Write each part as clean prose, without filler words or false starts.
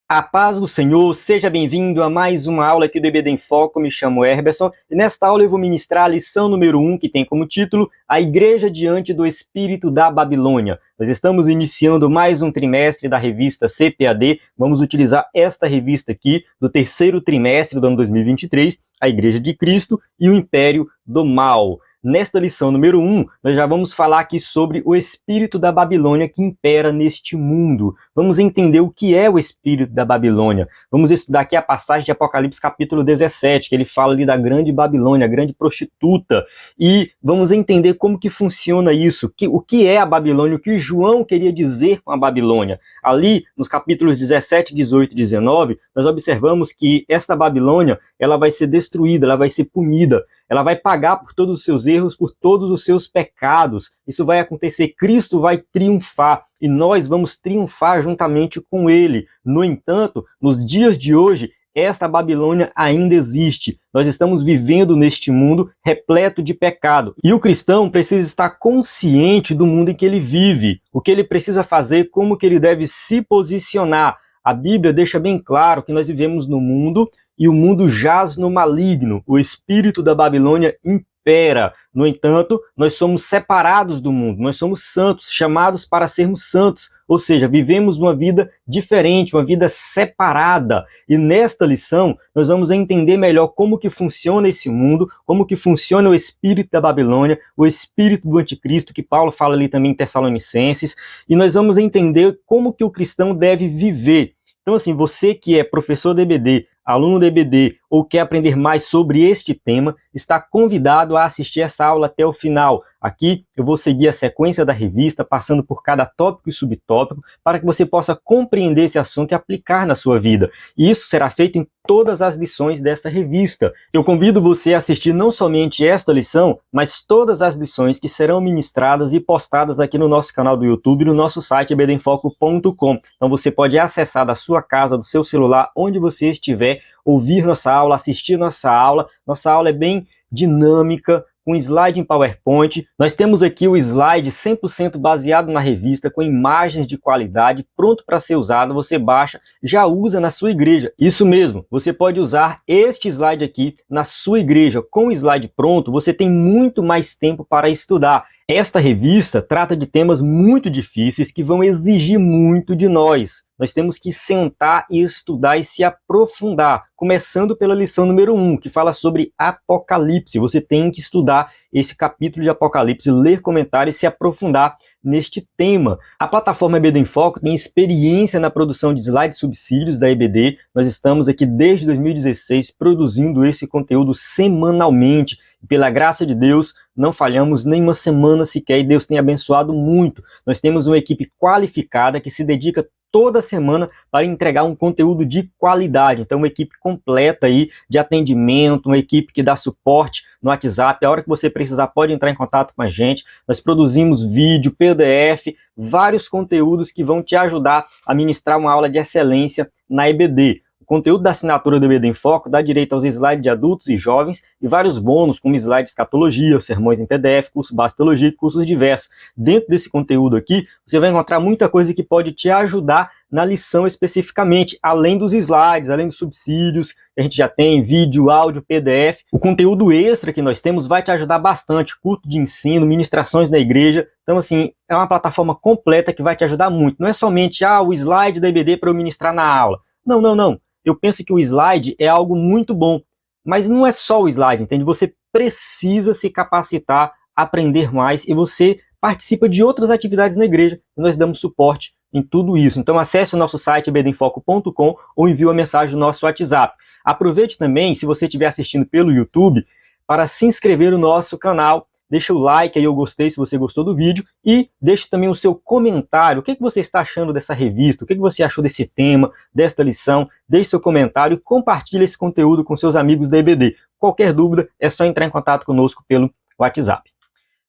A paz do Senhor, seja bem-vindo a mais uma aula aqui do EBD em Foco. Me chamo Herberson e nesta aula eu vou ministrar a lição número 1, que tem como título A Igreja Diante do Espírito da Babilônia. Nós estamos iniciando mais um trimestre da revista CPAD. Vamos utilizar esta revista aqui do terceiro trimestre do ano 2023, A Igreja de Cristo e o Império do Mal. Nesta lição número 1, nós já vamos falar aqui sobre o espírito da Babilônia que impera neste mundo. Vamos entender o que é o espírito da Babilônia. Vamos estudar aqui a passagem de Apocalipse capítulo 17, que ele fala ali da grande Babilônia, a grande prostituta. E vamos entender como que funciona isso, o que é a Babilônia, o que João queria dizer com a Babilônia. Ali, nos capítulos 17, 18 e 19, nós observamos que esta Babilônia, ela vai ser destruída, ela vai ser punida. Ela vai pagar por todos os seus erros, por todos os seus pecados. Isso vai acontecer, Cristo vai triunfar e nós vamos triunfar juntamente com ele. No entanto, nos dias de hoje, esta Babilônia ainda existe. Nós estamos vivendo neste mundo repleto de pecado. E o cristão precisa estar consciente do mundo em que ele vive, o que ele precisa fazer, como que ele deve se posicionar. A Bíblia deixa bem claro que nós vivemos no mundo e o mundo jaz no maligno. O espírito da Babilônia impera. No entanto, nós somos separados do mundo, nós somos santos, chamados para sermos santos. Ou seja, vivemos uma vida diferente, uma vida separada. E nesta lição, nós vamos entender melhor como que funciona esse mundo, como que funciona o espírito da Babilônia, o espírito do anticristo, que Paulo fala ali também em Tessalonicenses. E nós vamos entender como que o cristão deve viver. Então, assim, você que é professor de EBD, aluno de EBD ou quer aprender mais sobre este tema, está convidado a assistir essa aula até o final. Aqui eu vou seguir a sequência da revista, passando por cada tópico e subtópico, para que você possa compreender esse assunto e aplicar na sua vida. E isso será feito em todas as lições desta revista. Eu convido você a assistir não somente esta lição, mas todas as lições que serão ministradas e postadas aqui no nosso canal do YouTube e no nosso site ebdenfoco.com. Então você pode acessar da sua casa, do seu celular, onde você estiver, ouvir nossa aula, assistir nossa aula. Nossa aula é bem dinâmica, com slide em PowerPoint. Nós temos aqui o slide 100% baseado na revista, com imagens de qualidade, pronto para ser usado. Você baixa, já usa na sua igreja. Isso mesmo, você pode usar este slide aqui na sua igreja. Com o slide pronto, você tem muito mais tempo para estudar. Esta revista trata de temas muito difíceis que vão exigir muito de nós. Nós temos que sentar e estudar e se aprofundar, começando pela lição número 1, que fala sobre Apocalipse. Você tem que estudar esse capítulo de Apocalipse, ler comentários e se aprofundar neste tema. A plataforma EBD em Foco tem experiência na produção de slides subsídios da EBD. Nós estamos aqui desde 2016 produzindo esse conteúdo semanalmente. Pela graça de Deus, não falhamos nem uma semana sequer e Deus tem abençoado muito. Nós temos uma equipe qualificada que se dedica toda semana para entregar um conteúdo de qualidade. Então, uma equipe completa aí de atendimento, uma equipe que dá suporte no WhatsApp. A hora que você precisar, pode entrar em contato com a gente. Nós produzimos vídeo, PDF, vários conteúdos que vão te ajudar a ministrar uma aula de excelência na EBD. O conteúdo da assinatura do EBD em Foco dá direito aos slides de adultos e jovens e vários bônus, como slides de escatologia, sermões em PDF, curso básico de teologia e cursos diversos. Dentro desse conteúdo aqui, você vai encontrar muita coisa que pode te ajudar na lição especificamente, além dos slides, além dos subsídios, que a gente já tem, vídeo, áudio, PDF. O conteúdo extra que nós temos vai te ajudar bastante, culto de ensino, ministrações na igreja. Então, assim, é uma plataforma completa que vai te ajudar muito. Não é somente, o slide da EBD para eu ministrar na aula. Não, não, não. Eu penso que o slide é algo muito bom, mas não é só o slide, entende? Você precisa se capacitar, aprender mais e você participa de outras atividades na igreja e nós damos suporte em tudo isso. Então acesse o nosso site ebdenfoco.com ou envie uma mensagem no nosso WhatsApp. Aproveite também, se você estiver assistindo pelo YouTube, para se inscrever no nosso canal. Deixa o like aí, eu gostei, se você gostou do vídeo. E deixe também o seu comentário. O que você está achando dessa revista? O que você achou desse tema, desta lição? Deixe seu comentário e compartilhe esse conteúdo com seus amigos da EBD. Qualquer dúvida, é só entrar em contato conosco pelo WhatsApp.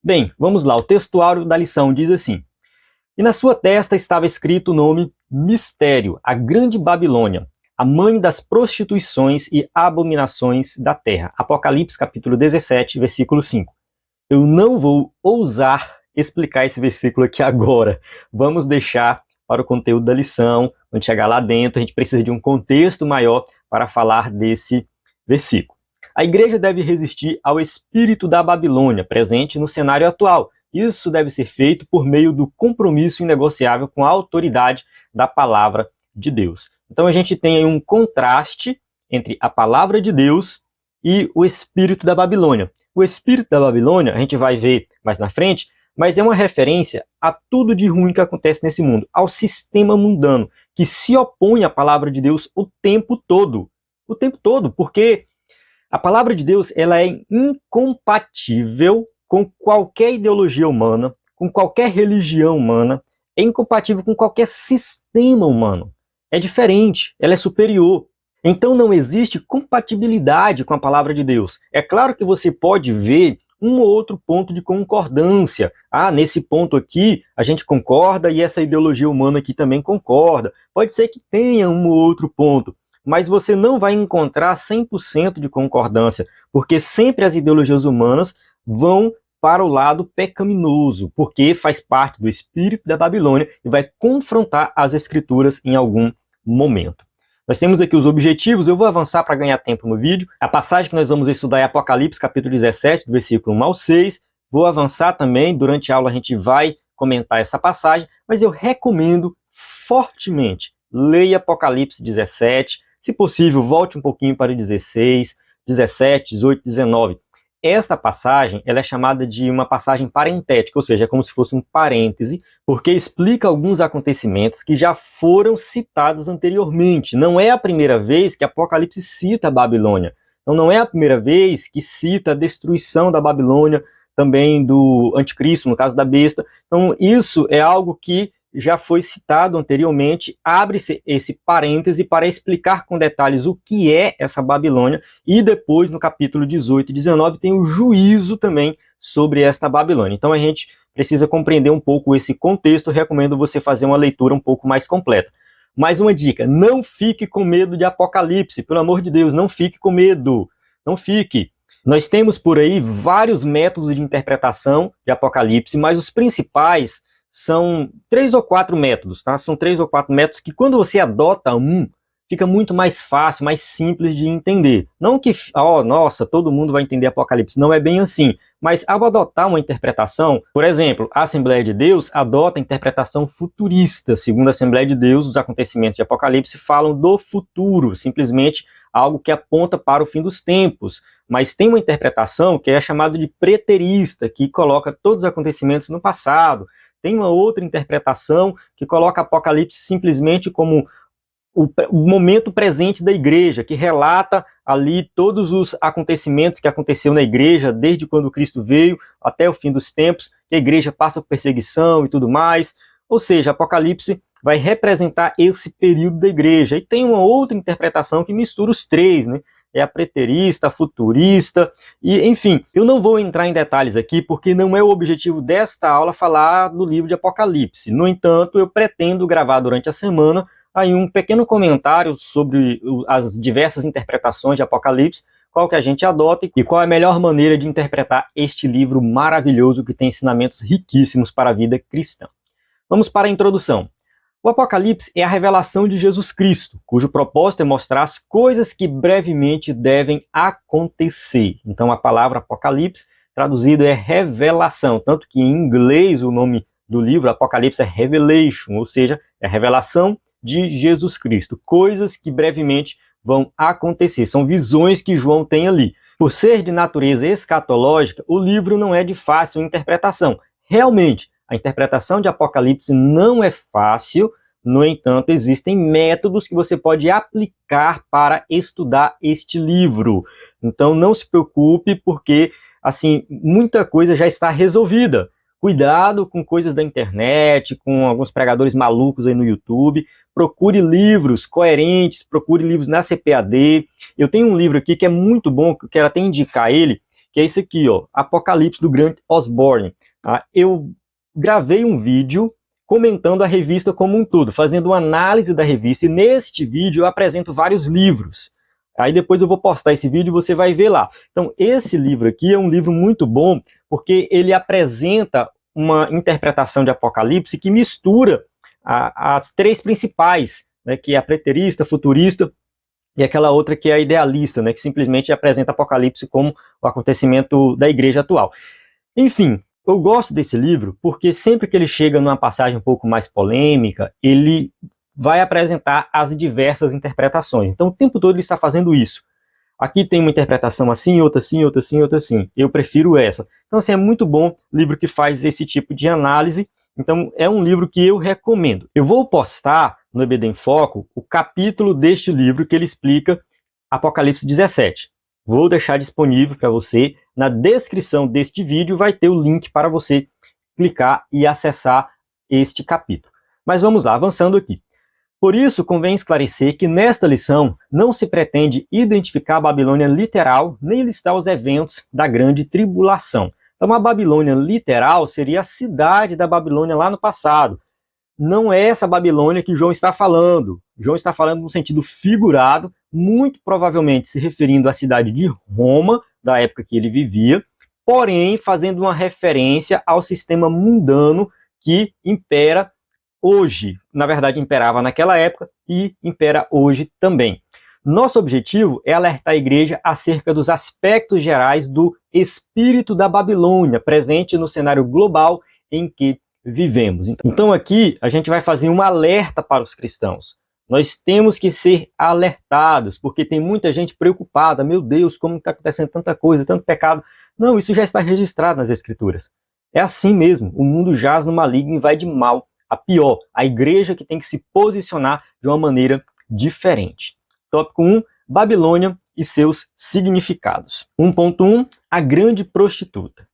Bem, vamos lá. O textuário da lição diz assim: E na sua testa estava escrito o nome Mistério, a Grande Babilônia, a mãe das prostituições e abominações da terra. Apocalipse capítulo 17, versículo 5. Eu não vou ousar explicar esse versículo aqui agora. Vamos deixar para o conteúdo da lição. Quando chegar lá dentro, a gente precisa de um contexto maior para falar desse versículo. A igreja deve resistir ao espírito da Babilônia, presente no cenário atual. Isso deve ser feito por meio do compromisso inegociável com a autoridade da palavra de Deus. Então a gente tem aí um contraste entre a palavra de Deus e o espírito da Babilônia. O espírito da Babilônia, a gente vai ver mais na frente, mas é uma referência a tudo de ruim que acontece nesse mundo, ao sistema mundano, que se opõe à palavra de Deus o tempo todo. O tempo todo, porque a palavra de Deus ela é incompatível com qualquer ideologia humana, com qualquer religião humana, é incompatível com qualquer sistema humano. É diferente, ela é superior. Então não existe compatibilidade com a palavra de Deus. É claro que você pode ver um ou outro ponto de concordância. Ah, nesse ponto aqui a gente concorda e essa ideologia humana aqui também concorda. Pode ser que tenha um ou outro ponto, mas você não vai encontrar 100% de concordância, porque sempre as ideologias humanas vão para o lado pecaminoso, porque faz parte do espírito da Babilônia e vai confrontar as escrituras em algum momento. Nós temos aqui os objetivos, eu vou avançar para ganhar tempo no vídeo. A passagem que nós vamos estudar é Apocalipse, capítulo 17, do versículo 1 ao 6. Vou avançar também, durante a aula a gente vai comentar essa passagem, mas eu recomendo fortemente, leia Apocalipse 17, se possível, volte um pouquinho para o 16, 17, 18, 19. Esta passagem ela é chamada de uma passagem parentética, ou seja, é como se fosse um parêntese, porque explica alguns acontecimentos que já foram citados anteriormente. Não é a primeira vez que Apocalipse cita a Babilônia. Então não é a primeira vez que cita a destruição da Babilônia, também do anticristo, no caso da besta. Então isso é algo que já foi citado anteriormente, abre-se esse parêntese para explicar com detalhes o que é essa Babilônia, e depois no capítulo 18 e 19 tem o juízo também sobre esta Babilônia. Então a gente precisa compreender um pouco esse contexto, recomendo você fazer uma leitura um pouco mais completa. Mais uma dica, não fique com medo de Apocalipse, pelo amor de Deus, não fique com medo, não fique. Nós temos por aí vários métodos de interpretação de Apocalipse, mas os principais são 3 ou 4 métodos, tá? São 3 ou 4 métodos que quando você adota um, fica muito mais fácil, mais simples de entender. Não que, nossa, todo mundo vai entender Apocalipse, não é bem assim. Mas ao adotar uma interpretação, por exemplo, a Assembleia de Deus adota a interpretação futurista. Segundo a Assembleia de Deus, os acontecimentos de Apocalipse falam do futuro, simplesmente algo que aponta para o fim dos tempos. Mas tem uma interpretação que é chamada de preterista, que coloca todos os acontecimentos no passado. Tem uma outra interpretação que coloca Apocalipse simplesmente como o momento presente da igreja, que relata ali todos os acontecimentos que aconteceu na igreja, desde quando Cristo veio até o fim dos tempos, que a igreja passa por perseguição e tudo mais. Ou seja, Apocalipse vai representar esse período da igreja. E tem uma outra interpretação que mistura os três, né? É a preterista, a futurista, e enfim, eu não vou entrar em detalhes aqui, porque não é o objetivo desta aula falar do livro de Apocalipse. No entanto, eu pretendo gravar durante a semana aí um pequeno comentário sobre as diversas interpretações de Apocalipse, qual que a gente adota e qual é a melhor maneira de interpretar este livro maravilhoso que tem ensinamentos riquíssimos para a vida cristã. Vamos para a introdução. O Apocalipse é a revelação de Jesus Cristo, cujo propósito é mostrar as coisas que brevemente devem acontecer. Então a palavra Apocalipse, traduzido, é revelação, tanto que em inglês o nome do livro Apocalipse é Revelation, ou seja, é a revelação de Jesus Cristo, coisas que brevemente vão acontecer, são visões que João tem ali. Por ser de natureza escatológica, o livro não é de fácil interpretação. Realmente, a interpretação de Apocalipse não é fácil, no entanto, existem métodos que você pode aplicar para estudar este livro. Então, não se preocupe, porque, assim, muita coisa já está resolvida. Cuidado com coisas da internet, com alguns pregadores malucos aí no YouTube. Procure livros coerentes, procure livros na CPAD. Eu tenho um livro aqui que é muito bom, que eu quero até indicar ele, que é esse aqui, ó, Apocalipse, do Grant Osborne. Eu gravei um vídeo comentando a revista como um todo, fazendo uma análise da revista, e neste vídeo eu apresento vários livros. Aí depois eu vou postar esse vídeo e você vai ver lá. Então esse livro aqui é um livro muito bom, porque ele apresenta uma interpretação de Apocalipse que mistura as três principais, né, que é a preterista, futurista e aquela outra que é a idealista, né, que simplesmente apresenta Apocalipse como o acontecimento da igreja atual. Enfim, eu gosto desse livro porque sempre que ele chega numa passagem um pouco mais polêmica, ele vai apresentar as diversas interpretações. Então, o tempo todo ele está fazendo isso. Aqui tem uma interpretação assim, outra assim, outra assim, outra assim. Eu prefiro essa. Então, assim, é muito bom livro que faz esse tipo de análise. Então, é um livro que eu recomendo. Eu vou postar no EBD em Foco o capítulo deste livro que ele explica Apocalipse 17. Vou deixar disponível para você. Na descrição deste vídeo vai ter o link para você clicar e acessar este capítulo. Mas vamos lá, avançando aqui. Por isso, convém esclarecer que nesta lição não se pretende identificar a Babilônia literal, nem listar os eventos da grande tribulação. Então, a Babilônia literal seria a cidade da Babilônia lá no passado. Não é essa Babilônia que João está falando. João está falando no sentido figurado, muito provavelmente se referindo à cidade de Roma, da época que ele vivia, porém fazendo uma referência ao sistema mundano que impera hoje, na verdade imperava naquela época e impera hoje também. Nosso objetivo é alertar a igreja acerca dos aspectos gerais do espírito da Babilônia, presente no cenário global em que vivemos. Então aqui a gente vai fazer um alerta para os cristãos. Nós temos que ser alertados, porque tem muita gente preocupada. Meu Deus, como está acontecendo tanta coisa, tanto pecado. Não, isso já está registrado nas Escrituras. É assim mesmo, o mundo jaz no maligno e vai de mal a pior, a igreja que tem que se posicionar de uma maneira diferente. Tópico 1, Babilônia e seus significados. 1.1, a grande prostituta.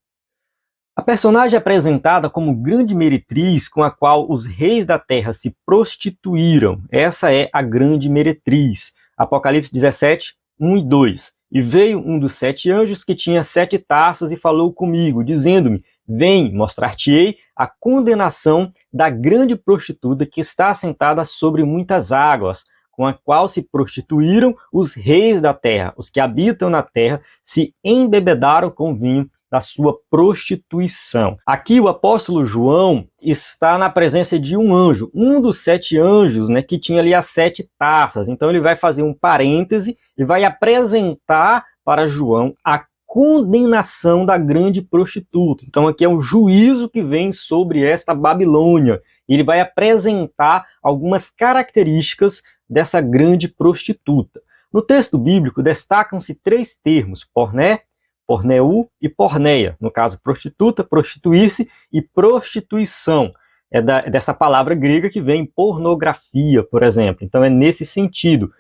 A personagem apresentada como grande meretriz com a qual os reis da terra se prostituíram. Essa é a grande meretriz. Apocalipse 17, 1 e 2. E veio um dos 7 anjos que tinha 7 taças e falou comigo, dizendo-me: vem, mostrar-te-ei a condenação da grande prostituta que está assentada sobre muitas águas, com a qual se prostituíram os reis da terra. Os que habitam na terra se embebedaram com vinho da sua prostituição. Aqui o apóstolo João está na presença de um anjo, um dos 7 anjos, né, que tinha ali as 7 taças. Então ele vai fazer um parêntese e vai apresentar para João a condenação da grande prostituta. Então aqui é o juízo que vem sobre esta Babilônia. Ele vai apresentar algumas características dessa grande prostituta. No texto bíblico destacam-se 3 termos: porné, porneu e porneia. No caso, prostituta, prostituir-se e prostituição. É dessa palavra grega que vem pornografia, por exemplo. Então é nesse sentido.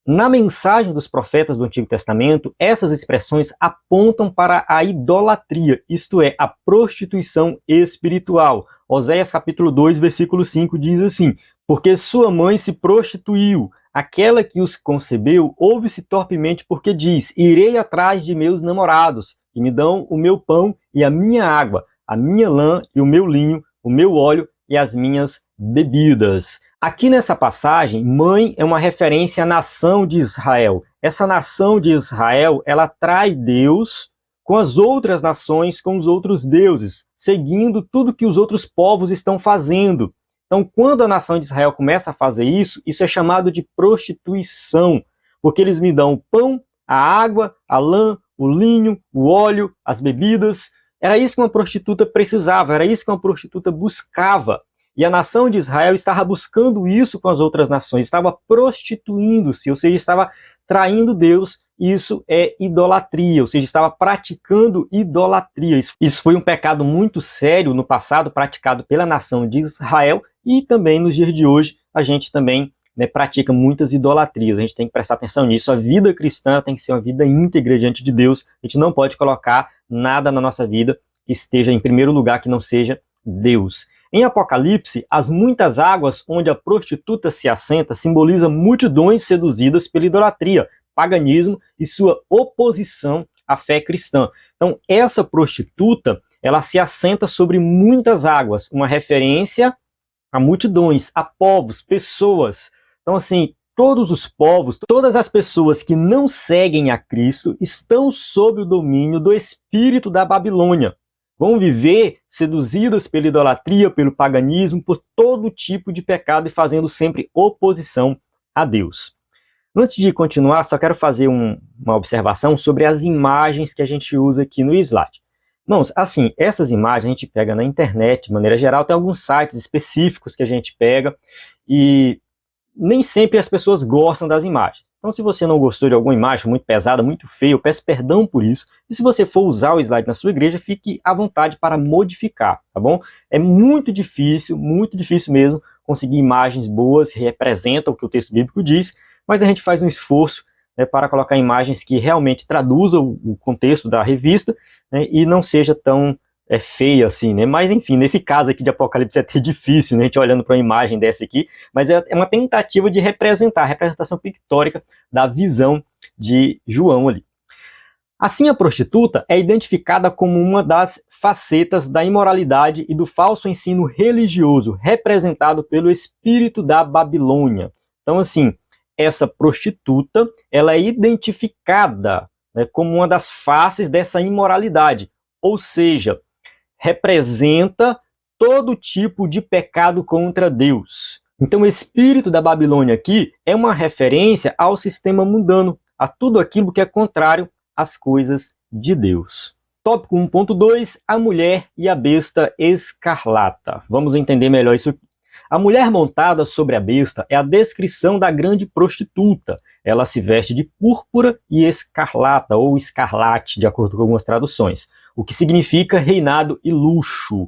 Na mensagem dos profetas do Antigo Testamento, essas expressões apontam para a idolatria, isto é, a prostituição espiritual. Oséias capítulo 2, versículo 5 diz assim: porque sua mãe se prostituiu, aquela que os concebeu ouve-se torpemente porque diz: irei atrás de meus namorados, que me dão o meu pão e a minha água, a minha lã e o meu linho, o meu óleo e as minhas bebidas. Aqui nessa passagem, mãe é uma referência à nação de Israel. Essa nação de Israel, ela trai Deus com as outras nações, com os outros deuses, seguindo tudo que os outros povos estão fazendo. Então, quando a nação de Israel começa a fazer isso, isso é chamado de prostituição, porque eles me dão o pão, a água, a lã, o linho, o óleo, as bebidas. Era isso que uma prostituta precisava, era isso que uma prostituta buscava. E a nação de Israel estava buscando isso com as outras nações, estava prostituindo-se, ou seja, estava traindo Deus. Isso é idolatria, ou seja, estava praticando idolatria. Isso foi um pecado muito sério no passado, praticado pela nação de Israel, e também nos dias de hoje a gente também, né, pratica muitas idolatrias. A gente tem que prestar atenção nisso. A vida cristã tem que ser uma vida íntegra diante de Deus. A gente não pode colocar nada na nossa vida que esteja em primeiro lugar, que não seja Deus. Em Apocalipse, as muitas águas onde a prostituta se assenta simboliza multidões seduzidas pela idolatria, paganismo e sua oposição à fé cristã. Então, essa prostituta, ela se assenta sobre muitas águas, uma referência a multidões, a povos, pessoas. Então, assim, todos os povos, todas as pessoas que não seguem a Cristo estão sob o domínio do espírito da Babilônia. vão viver seduzidas pela idolatria, pelo paganismo, por todo tipo de pecado e fazendo sempre oposição a Deus. Antes de continuar, só quero fazer uma observação sobre as imagens que a gente usa aqui no slide. Irmãos, assim, essas imagens a gente pega na internet, de maneira geral, tem alguns sites específicos que a gente pega e nem sempre as pessoas gostam das imagens. Então, se você não gostou de alguma imagem muito pesada, muito feia, eu peço perdão por isso. E se você for usar o slide na sua igreja, fique à vontade para modificar, tá bom? É muito difícil mesmo, conseguir imagens boas que representam o que o texto bíblico diz, mas a gente faz um esforço, né, para colocar imagens que realmente traduzam o contexto da revista, né, e não seja tão feia assim, né? Mas enfim, nesse caso aqui de Apocalipse é até difícil, né? A gente olhando para uma imagem dessa aqui, mas é uma tentativa de representar, a representação pictórica da visão de João ali. Assim, a prostituta é identificada como uma das facetas da imoralidade e do falso ensino religioso, representado pelo espírito da Babilônia. Então, assim, essa prostituta, ela é identificada, né, como uma das faces dessa imoralidade, ou seja, representa todo tipo de pecado contra Deus. Então, o espírito da Babilônia aqui é uma referência ao sistema mundano, a tudo aquilo que é contrário às coisas de Deus. Tópico 1.2, a mulher e a besta escarlata. Vamos entender melhor isso aqui. A mulher montada sobre a besta é a descrição da grande prostituta. Ela se veste de púrpura e escarlata, ou escarlate, de acordo com algumas traduções, o que significa reinado e luxo.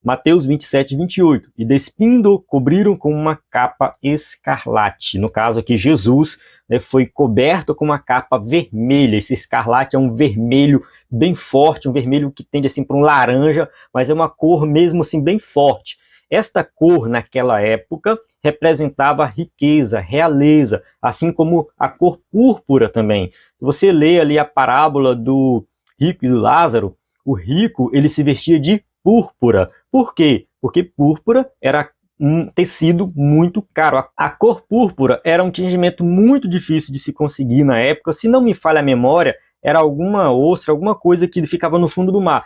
Mateus 27, 28. E despindo, cobriram com uma capa escarlate. No caso aqui, Jesus, né, foi coberto com uma capa vermelha. Esse escarlate é um vermelho bem forte, um vermelho que tende assim para um laranja, mas é uma cor mesmo assim bem forte. Esta cor, naquela época, representava riqueza, realeza, assim como a cor púrpura também. Se você lê ali a parábola do rico e do Lázaro, o rico, ele se vestia de púrpura. Por quê? Porque púrpura era um tecido muito caro. A cor púrpura era um tingimento muito difícil de se conseguir na época. Se não me falha a memória, era alguma ostra, alguma coisa que ficava no fundo do mar.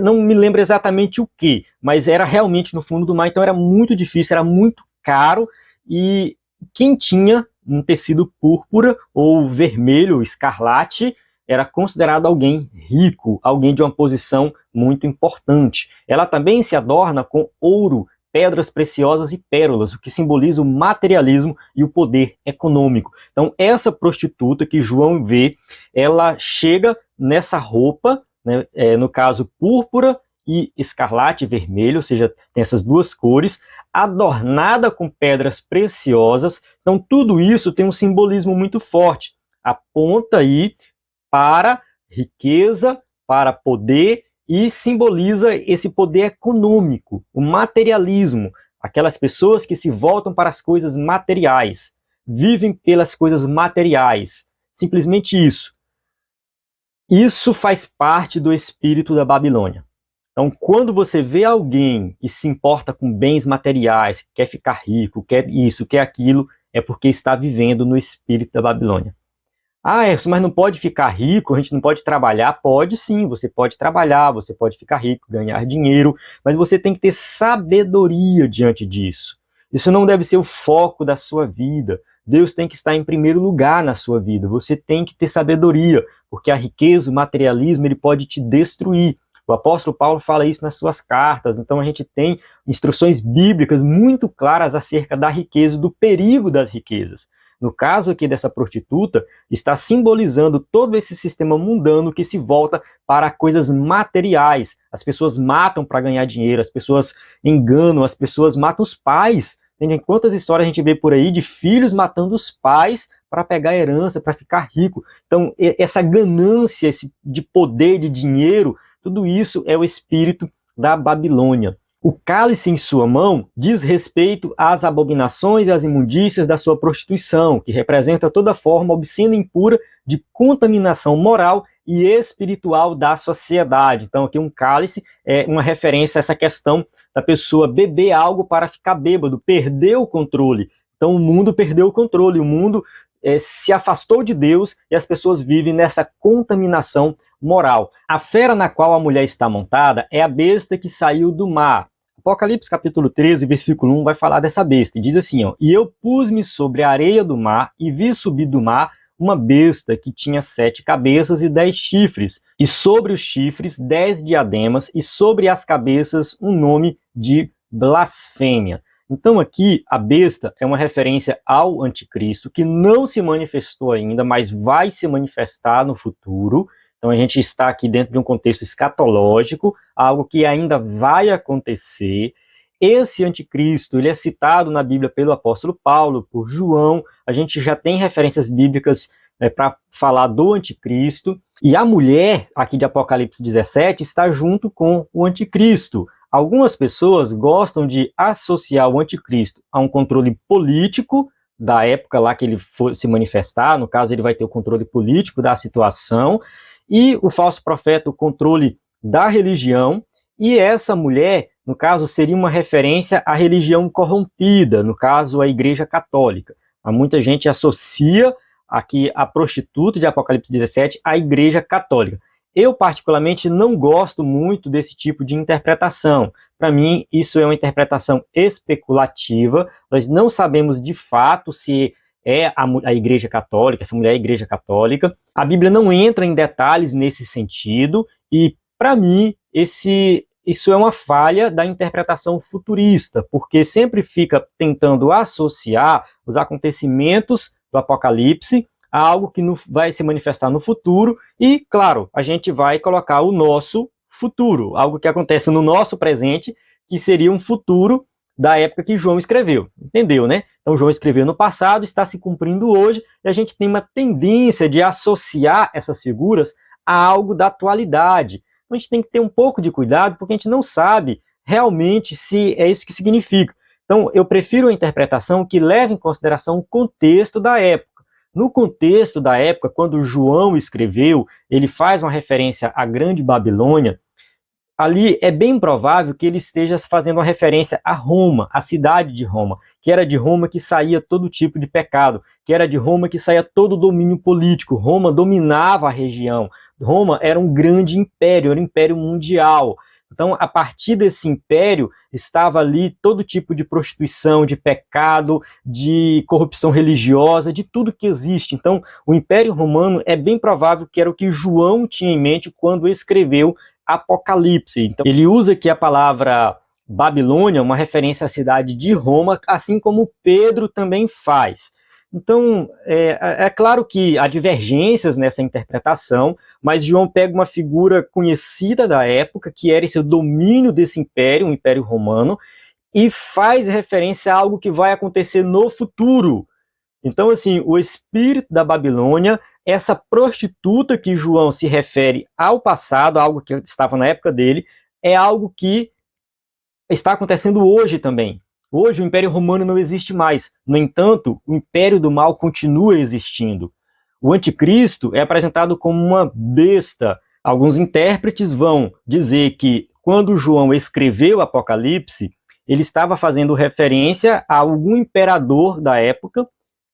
Não me lembro exatamente o que, mas era realmente no fundo do mar, então era muito difícil, era muito caro, e quem tinha um tecido púrpura ou vermelho, escarlate, era considerado alguém rico, alguém de uma posição muito importante. Ela também se adorna com ouro, pedras preciosas e pérolas, o que simboliza o materialismo e o poder econômico. Então, essa prostituta que João vê, ela chega nessa roupa, né, no caso púrpura e escarlate vermelho, ou seja, tem essas duas cores, adornada com pedras preciosas. Então tudo isso tem um simbolismo muito forte, aponta aí para riqueza, para poder, e simboliza esse poder econômico, o materialismo, aquelas pessoas que se voltam para as coisas materiais, vivem pelas coisas materiais, simplesmente isso. Isso faz parte do espírito da Babilônia. Então, quando você vê alguém que se importa com bens materiais, quer ficar rico, quer isso, quer aquilo, é porque está vivendo no espírito da Babilônia. Mas não pode ficar rico, a gente não pode trabalhar? Pode sim, você pode trabalhar, você pode ficar rico, ganhar dinheiro, mas você tem que ter sabedoria diante disso. Isso não deve ser o foco da sua vida. Deus tem que estar em primeiro lugar na sua vida. Você tem que ter sabedoria, porque a riqueza, o materialismo, ele pode te destruir. O apóstolo Paulo fala isso nas suas cartas. Então a gente tem instruções bíblicas muito claras acerca da riqueza e do perigo das riquezas. No caso aqui dessa prostituta, está simbolizando todo esse sistema mundano que se volta para coisas materiais. As pessoas matam para ganhar dinheiro, as pessoas enganam, as pessoas matam os pais. Quantas histórias a gente vê por aí de filhos matando os pais para pegar herança, para ficar rico. Então, essa ganância de poder, de dinheiro, tudo isso é o espírito da Babilônia. O cálice em sua mão diz respeito às abominações e às imundícias da sua prostituição, que representa toda forma obscena e impura de contaminação moral e espiritual da sociedade. Então aqui um cálice é uma referência a essa questão da pessoa beber algo para ficar bêbado, perder o controle. Então o mundo perdeu o controle, o mundo se afastou de Deus e as pessoas vivem nessa contaminação moral. A fera na qual a mulher está montada é a besta que saiu do mar. Apocalipse capítulo 13, versículo 1 vai falar dessa besta, e diz assim, ó, e eu pus-me sobre a areia do mar e vi subir do mar uma besta que tinha 7 cabeças e 10 chifres, e sobre os chifres 10 diademas, e sobre as cabeças um nome de blasfêmia. Então aqui a besta é uma referência ao anticristo, que não se manifestou ainda, mas vai se manifestar no futuro. Então a gente está aqui dentro de um contexto escatológico, algo que ainda vai acontecer. Esse anticristo, ele é citado na Bíblia pelo apóstolo Paulo, por João. A gente já tem referências bíblicas para falar do anticristo. E a mulher, aqui de Apocalipse 17, está junto com o anticristo. Algumas pessoas gostam de associar o anticristo a um controle político da época lá que ele for se manifestar. No caso, ele vai ter o controle político da situação. E o falso profeta, o controle da religião. E essa mulher, no caso, seria uma referência à religião corrompida, no caso, a Igreja Católica. Muita gente associa aqui a prostituta de Apocalipse 17 à Igreja Católica. Eu, particularmente, não gosto muito desse tipo de interpretação. Para mim, isso é uma interpretação especulativa. Nós não sabemos de fato se é a Igreja Católica, essa mulher é a Igreja Católica. A Bíblia não entra em detalhes nesse sentido e, para mim, isso é uma falha da interpretação futurista, porque sempre fica tentando associar os acontecimentos do Apocalipse a algo que vai se manifestar no futuro e, claro, a gente vai colocar o nosso futuro, algo que acontece no nosso presente, que seria um futuro da época que João escreveu, entendeu, né? Então João escreveu no passado, está se cumprindo hoje, e a gente tem uma tendência de associar essas figuras a algo da atualidade. Então a gente tem que ter um pouco de cuidado, porque a gente não sabe realmente se é isso que significa. Então eu prefiro a interpretação que leva em consideração o contexto da época. No contexto da época, quando João escreveu, ele faz uma referência à Grande Babilônia, ali é bem provável que ele esteja fazendo uma referência a Roma, a cidade de Roma, que era de Roma que saía todo tipo de pecado, que era de Roma que saía todo o domínio político. Roma dominava a região. Roma era um grande império, era um império mundial. Então, a partir desse império, estava ali todo tipo de prostituição, de pecado, de corrupção religiosa, de tudo que existe. Então, o Império Romano é bem provável que era o que João tinha em mente quando escreveu Apocalipse. Então, ele usa aqui a palavra Babilônia, uma referência à cidade de Roma, assim como Pedro também faz. Então, é claro que há divergências nessa interpretação, mas João pega uma figura conhecida da época, que era esse domínio desse império, o Império Romano, e faz referência a algo que vai acontecer no futuro. Então, assim, o espírito da Babilônia, essa prostituta que João se refere ao passado, algo que estava na época dele, é algo que está acontecendo hoje também. Hoje o Império Romano não existe mais. No entanto, o Império do Mal continua existindo. O Anticristo é apresentado como uma besta. Alguns intérpretes vão dizer que quando João escreveu Apocalipse, ele estava fazendo referência a algum imperador da época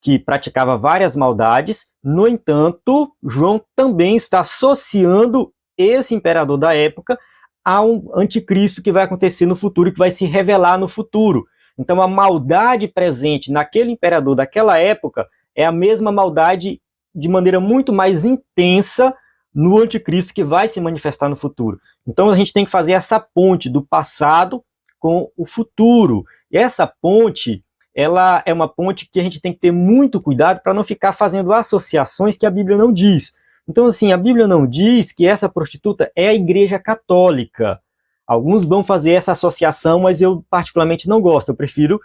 que praticava várias maldades. No entanto, João também está associando esse imperador da época a um anticristo que vai acontecer no futuro, que vai se revelar no futuro. Então, a maldade presente naquele imperador daquela época é a mesma maldade de maneira muito mais intensa no anticristo que vai se manifestar no futuro. Então, a gente tem que fazer essa ponte do passado com o futuro. E essa ponte, ela é uma ponte que a gente tem que ter muito cuidado para não ficar fazendo associações que a Bíblia não diz. Então, assim, a Bíblia não diz que essa prostituta é a Igreja Católica. Alguns vão fazer essa associação, mas eu particularmente não gosto. Eu prefiro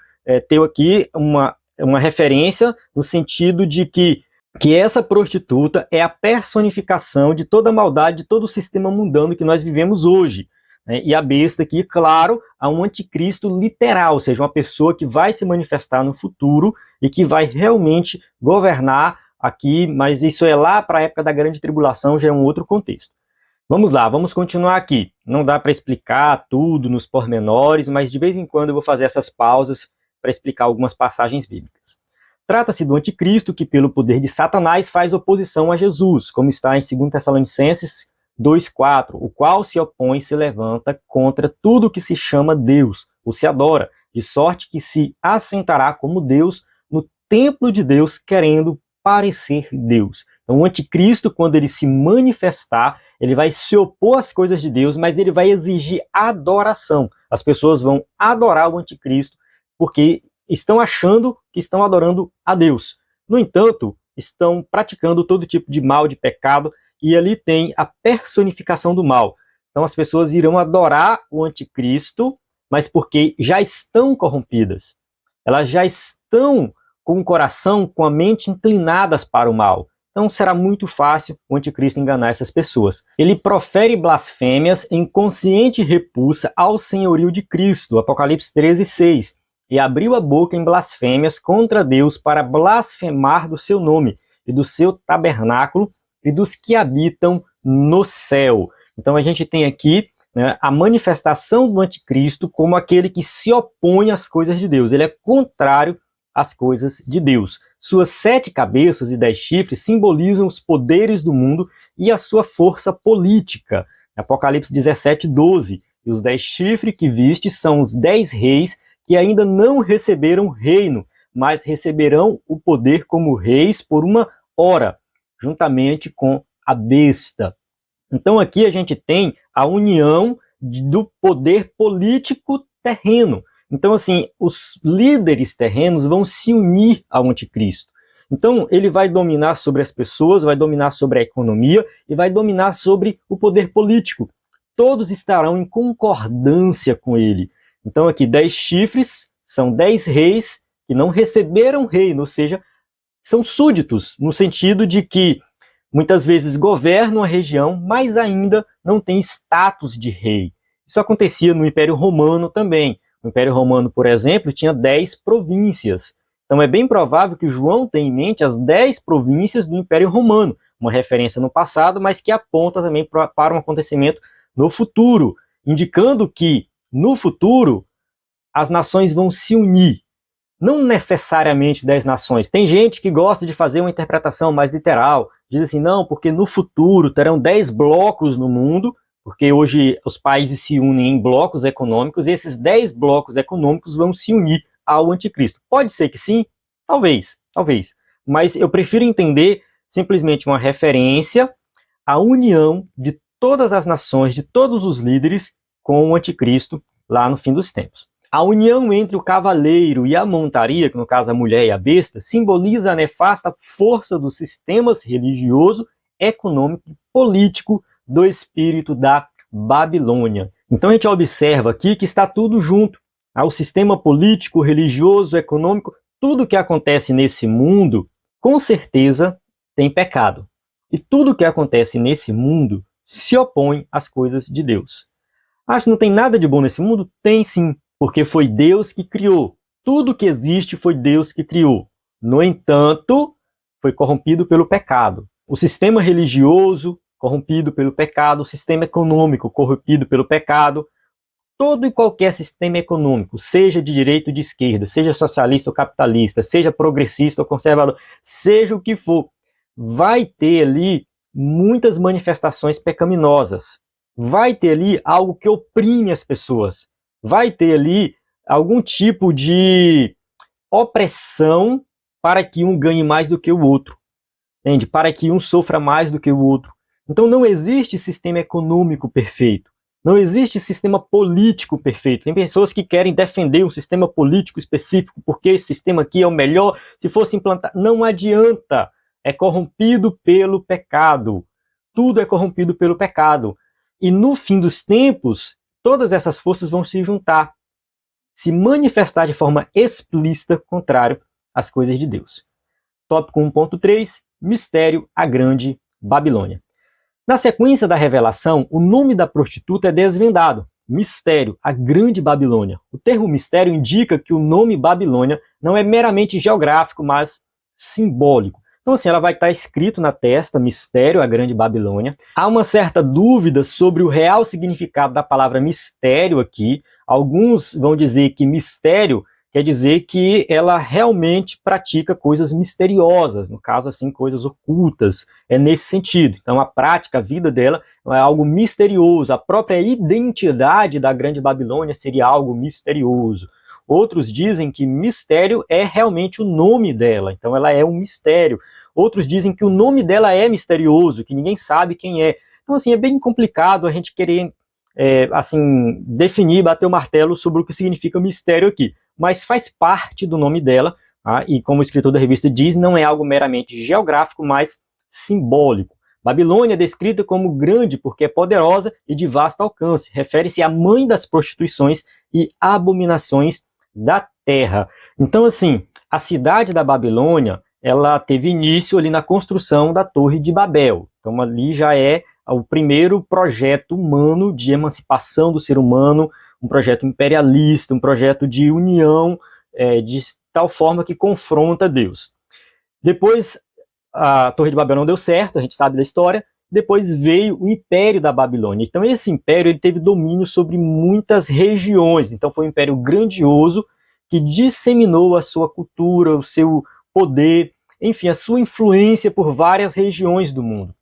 ter aqui uma referência no sentido de que essa prostituta é a personificação de toda a maldade, de todo o sistema mundano que nós vivemos hoje. Né? E a besta aqui, claro, há um anticristo literal, ou seja, uma pessoa que vai se manifestar no futuro e que vai realmente governar aqui, mas isso é lá para a época da grande tribulação, já é um outro contexto. Vamos lá, vamos continuar aqui. Não dá para explicar tudo nos pormenores, mas de vez em quando eu vou fazer essas pausas para explicar algumas passagens bíblicas. Trata-se do anticristo que, pelo poder de Satanás, faz oposição a Jesus, como está em 2 Tessalonicenses, 2:4, o qual se opõe e se levanta contra tudo que se chama Deus, ou se adora, de sorte que se assentará como Deus no templo de Deus, querendo parecer Deus. Então, o anticristo, quando ele se manifestar, ele vai se opor às coisas de Deus, mas ele vai exigir adoração. As pessoas vão adorar o anticristo porque estão achando que estão adorando a Deus. No entanto, estão praticando todo tipo de mal, de pecado, e ali tem a personificação do mal. Então as pessoas irão adorar o anticristo, mas porque já estão corrompidas. Elas já estão com o coração, com a mente inclinadas para o mal. Então será muito fácil o anticristo enganar essas pessoas. Ele profere blasfêmias em consciente repulsa ao senhorio de Cristo, Apocalipse 13:6, e abriu a boca em blasfêmias contra Deus para blasfemar do seu nome e do seu tabernáculo e dos que habitam no céu. Então a gente tem aqui, né, a manifestação do anticristo como aquele que se opõe às coisas de Deus. Ele é contrário às coisas de Deus. Suas 7 cabeças e 10 chifres simbolizam os poderes do mundo e a sua força política. Apocalipse 17:12. E os 10 chifres que viste são os 10 reis que ainda não receberam reino, mas receberão o poder como reis por uma hora, juntamente com a besta. Então aqui a gente tem a união do poder político terreno. Então assim, os líderes terrenos vão se unir ao anticristo. Então ele vai dominar sobre as pessoas, vai dominar sobre a economia e vai dominar sobre o poder político. Todos estarão em concordância com ele. Então aqui 10 chifres são 10 reis que não receberam reino, ou seja, são súditos, no sentido de que muitas vezes governam a região, mas ainda não têm status de rei. Isso acontecia no Império Romano também. O Império Romano, por exemplo, tinha 10 províncias. Então é bem provável que João tenha em mente as 10 províncias do Império Romano, uma referência no passado, mas que aponta também para um acontecimento no futuro, indicando que no futuro as nações vão se unir. Não necessariamente 10 nações. Tem gente que gosta de fazer uma interpretação mais literal. Diz assim, não, porque no futuro terão 10 blocos no mundo, porque hoje os países se unem em blocos econômicos, e esses 10 blocos econômicos vão se unir ao anticristo. Pode ser que sim, talvez. Mas eu prefiro entender simplesmente uma referência à união de todas as nações, de todos os líderes com o anticristo lá no fim dos tempos. A união entre o cavaleiro e a montaria, que no caso a mulher e a besta, simboliza a nefasta força dos sistemas religioso, econômico e político do espírito da Babilônia. Então a gente observa aqui que está tudo junto. O sistema político, religioso, econômico, tudo que acontece nesse mundo, com certeza tem pecado. E tudo que acontece nesse mundo se opõe às coisas de Deus. Acho que não tem nada de bom nesse mundo? Tem sim. Porque foi Deus que criou. Tudo que existe foi Deus que criou. No entanto, foi corrompido pelo pecado. O sistema religioso, corrompido pelo pecado. O sistema econômico, corrompido pelo pecado. Todo e qualquer sistema econômico, seja de direita ou de esquerda, seja socialista ou capitalista, seja progressista ou conservador, seja o que for, vai ter ali muitas manifestações pecaminosas. Vai ter ali algo que oprime as pessoas. Vai ter ali algum tipo de opressão para que um ganhe mais do que o outro, entende? Para que um sofra mais do que o outro. Então não existe sistema econômico perfeito, não existe sistema político perfeito. Tem pessoas que querem defender um sistema político específico, porque esse sistema aqui é o melhor, se fosse implantar, não adianta, é corrompido pelo pecado, tudo é corrompido pelo pecado. E no fim dos tempos, todas essas forças vão se juntar, se manifestar de forma explícita contrário às coisas de Deus. Tópico 1.3, Mistério, a Grande Babilônia. Na sequência da revelação, o nome da prostituta é desvendado. Mistério, a Grande Babilônia. O termo mistério indica que o nome Babilônia não é meramente geográfico, mas simbólico. Então, assim, ela vai estar escrito na testa, mistério, a Grande Babilônia. Há uma certa dúvida sobre o real significado da palavra mistério aqui. Alguns vão dizer que mistério quer dizer que ela realmente pratica coisas misteriosas, no caso, assim, coisas ocultas, é nesse sentido. Então, a prática, a vida dela é algo misterioso, a própria identidade da Grande Babilônia seria algo misterioso. Outros dizem que mistério é realmente o nome dela, então ela é um mistério. Outros dizem que o nome dela é misterioso, que ninguém sabe quem é. Então, assim, é bem complicado a gente querer assim, definir, bater o martelo sobre o que significa mistério aqui, mas faz parte do nome dela, tá? E como o escritor da revista diz, não é algo meramente geográfico, mas simbólico. Babilônia é descrita como grande porque é poderosa e de vasto alcance, refere-se à mãe das prostituições e abominações da terra. Então, assim, a cidade da Babilônia, ela teve início ali na construção da Torre de Babel, então ali já é o primeiro projeto humano de emancipação do ser humano, um projeto imperialista, um projeto de união, de tal forma que confronta Deus. Depois, a Torre de Babel não deu certo, a gente sabe da história, depois veio o Império da Babilônia. Então esse império ele teve domínio sobre muitas regiões, então foi um império grandioso que disseminou a sua cultura, o seu poder, enfim, a sua influência por várias regiões do mundo.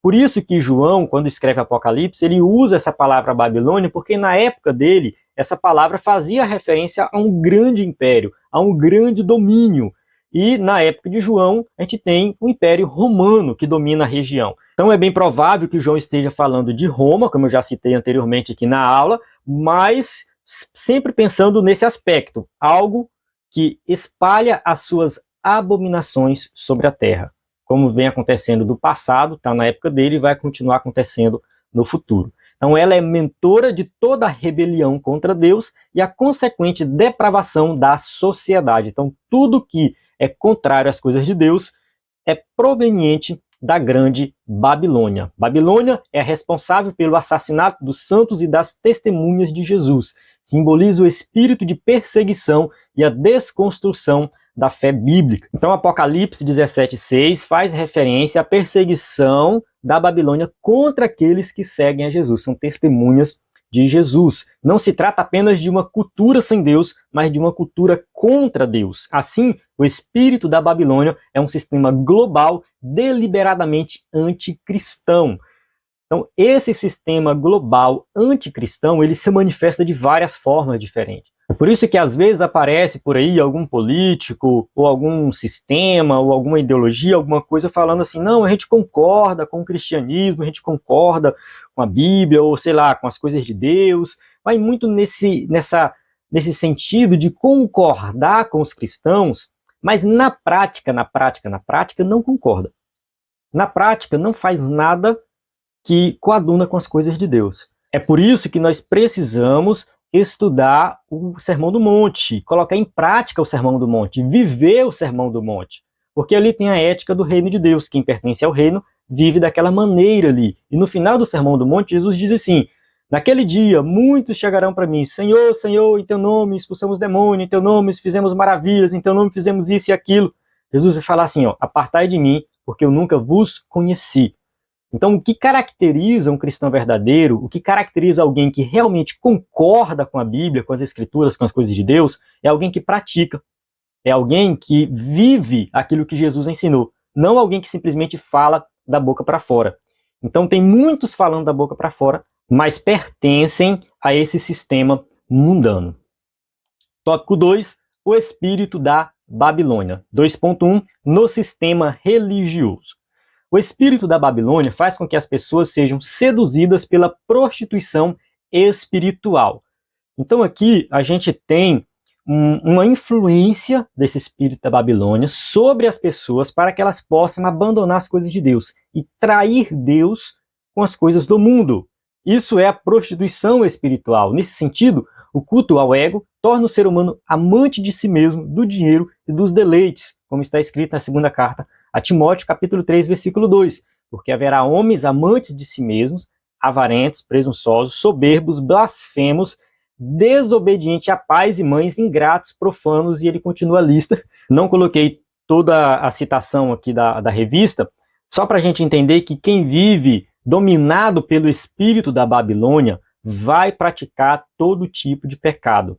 Por isso que João, quando escreve Apocalipse, ele usa essa palavra Babilônia, porque na época dele, essa palavra fazia referência a um grande império, a um grande domínio. E na época de João, a gente tem o Império Romano que domina a região. Então é bem provável que João esteja falando de Roma, como eu já citei anteriormente aqui na aula, mas sempre pensando nesse aspecto, algo que espalha as suas abominações sobre a terra. Como vem acontecendo do passado, está na época dele e vai continuar acontecendo no futuro. Então ela é mentora de toda a rebelião contra Deus e a consequente depravação da sociedade. Então tudo que é contrário às coisas de Deus é proveniente da Grande Babilônia. Babilônia é responsável pelo assassinato dos santos e das testemunhas de Jesus. Simboliza o espírito de perseguição e a desconstrução da fé bíblica. Então, Apocalipse 17:6 faz referência à perseguição da Babilônia contra aqueles que seguem a Jesus, são testemunhas de Jesus. Não se trata apenas de uma cultura sem Deus, mas de uma cultura contra Deus. Assim, o espírito da Babilônia é um sistema global deliberadamente anticristão. Então, esse sistema global anticristão, ele se manifesta de várias formas diferentes. Por isso que às vezes aparece por aí algum político, ou algum sistema, ou alguma ideologia, alguma coisa falando assim, não, a gente concorda com o cristianismo, a gente concorda com a Bíblia, ou sei lá, com as coisas de Deus. Vai muito nesse sentido de concordar com os cristãos, mas na prática, não concorda. Na prática, não faz nada que coaduna com as coisas de Deus. É por isso que nós precisamos estudar o Sermão do Monte, colocar em prática o Sermão do Monte, viver o Sermão do Monte, porque ali tem a ética do reino de Deus, quem pertence ao reino vive daquela maneira ali. E no final do Sermão do Monte, Jesus diz assim, naquele dia, muitos chegarão para mim, Senhor, Senhor, em teu nome expulsamos demônio, em teu nome fizemos maravilhas, em teu nome fizemos isso e aquilo. Jesus vai falar assim, ó, apartai de mim, porque eu nunca vos conheci. Então, o que caracteriza um cristão verdadeiro, o que caracteriza alguém que realmente concorda com a Bíblia, com as Escrituras, com as coisas de Deus, é alguém que pratica, é alguém que vive aquilo que Jesus ensinou, não alguém que simplesmente fala da boca para fora. Então, tem muitos falando da boca para fora, mas pertencem a esse sistema mundano. Tópico 2, o espírito da Babilônia. 2.1, no sistema religioso. O espírito da Babilônia faz com que as pessoas sejam seduzidas pela prostituição espiritual. Então aqui a gente tem uma influência desse espírito da Babilônia sobre as pessoas para que elas possam abandonar as coisas de Deus e trair Deus com as coisas do mundo. Isso é a prostituição espiritual. Nesse sentido, o culto ao ego torna o ser humano amante de si mesmo, do dinheiro e dos deleites, como está escrito na segunda carta a Timóteo, capítulo 3, versículo 2. Porque haverá homens amantes de si mesmos, avarentos, presunçosos, soberbos, blasfemos, desobedientes a pais e mães, ingratos, profanos, e ele continua a lista. Não coloquei toda a citação aqui da revista, só para a gente entender que quem vive dominado pelo espírito da Babilônia vai praticar todo tipo de pecado.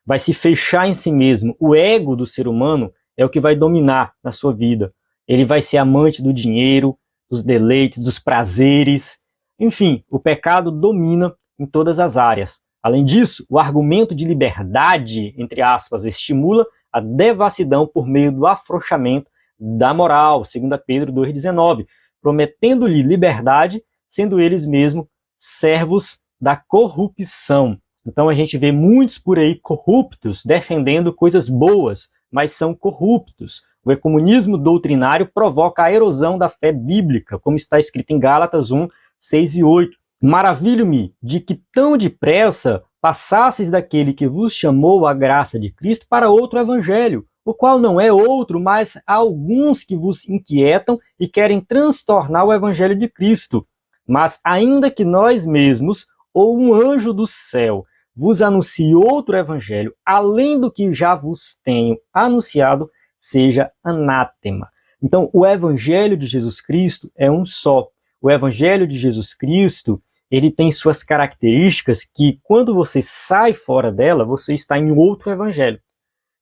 vai se fechar em si mesmo. O ego do ser humano é o que vai dominar na sua vida. Ele vai ser amante do dinheiro, dos deleites, dos prazeres. Enfim, o pecado domina em todas as áreas. Além disso, o argumento de liberdade, entre aspas, estimula a devassidão por meio do afrouxamento da moral, segundo Pedro 2,19, prometendo-lhe liberdade, sendo eles mesmos servos da corrupção. Então a gente vê muitos por aí corruptos defendendo coisas boas, mas são corruptos. O ecumenismo doutrinário provoca a erosão da fé bíblica, como está escrito em Gálatas 1, 6 e 8. Maravilho-me de que tão depressa passasseis daquele que vos chamou à graça de Cristo para outro evangelho, o qual não é outro, mas há alguns que vos inquietam e querem transtornar o evangelho de Cristo. Mas ainda que nós mesmos, ou um anjo do céu, vos anuncie outro evangelho, além do que já vos tenho anunciado, seja anátema. Então, o evangelho de Jesus Cristo é um só. O evangelho de Jesus Cristo, ele tem suas características que, quando você sai fora dela, você está em outro evangelho.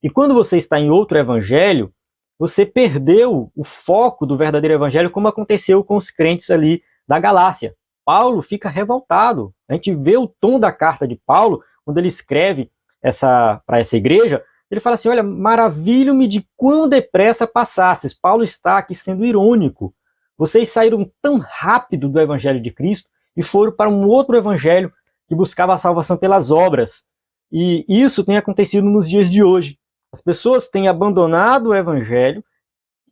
E quando você está em outro evangelho, você perdeu o foco do verdadeiro evangelho, como aconteceu com os crentes ali da Galácia. Paulo fica revoltado. A gente vê o tom da carta de Paulo, quando ele escreve para essa igreja, ele fala assim, olha, maravilho-me de quão depressa passasses. Paulo está aqui sendo irônico. Vocês saíram tão rápido do evangelho de Cristo e foram para um outro evangelho que buscava a salvação pelas obras. E isso tem acontecido nos dias de hoje. As pessoas têm abandonado o evangelho,